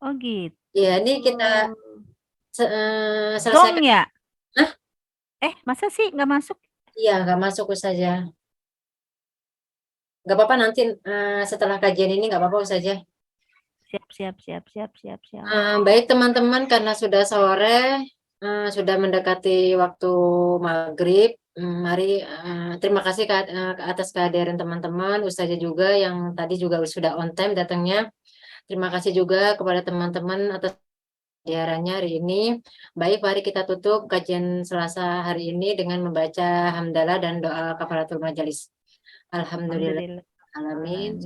Oh gitu. Ya, ini kita selesai. Dong ya? Hah? Masa sih nggak masuk? Iya, nggak masuk Ustazah. Nggak apa-apa nanti setelah kajian ini nggak apa-apa Ustazah. Siap. Baik teman-teman, karena sudah sore, sudah mendekati waktu maghrib. Mari terima kasih atas kehadiran teman-teman, Ustazah juga yang tadi juga sudah on time datangnya. Terima kasih juga kepada teman-teman atas kehadirannya hari ini. Baik, mari kita tutup kajian Selasa hari ini dengan membaca hamdalah dan doa kafaratul majelis. Alhamdulillah. Amin.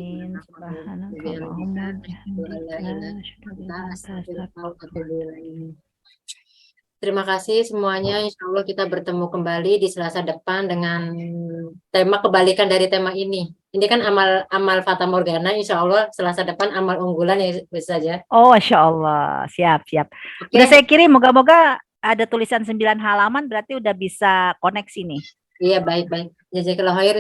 Terima kasih semuanya. Insya Allah kita bertemu kembali di Selasa depan dengan tema kebalikan dari tema ini. Ini kan amal Fata Morgana. Insya Allah Selasa depan amal unggulan ya saja. Oh, Masya Allah. Siap. Udah saya kirim. Moga-moga ada tulisan 9 halaman. Berarti udah bisa koneksi nih. Iya, baik. Jazakallahu khair.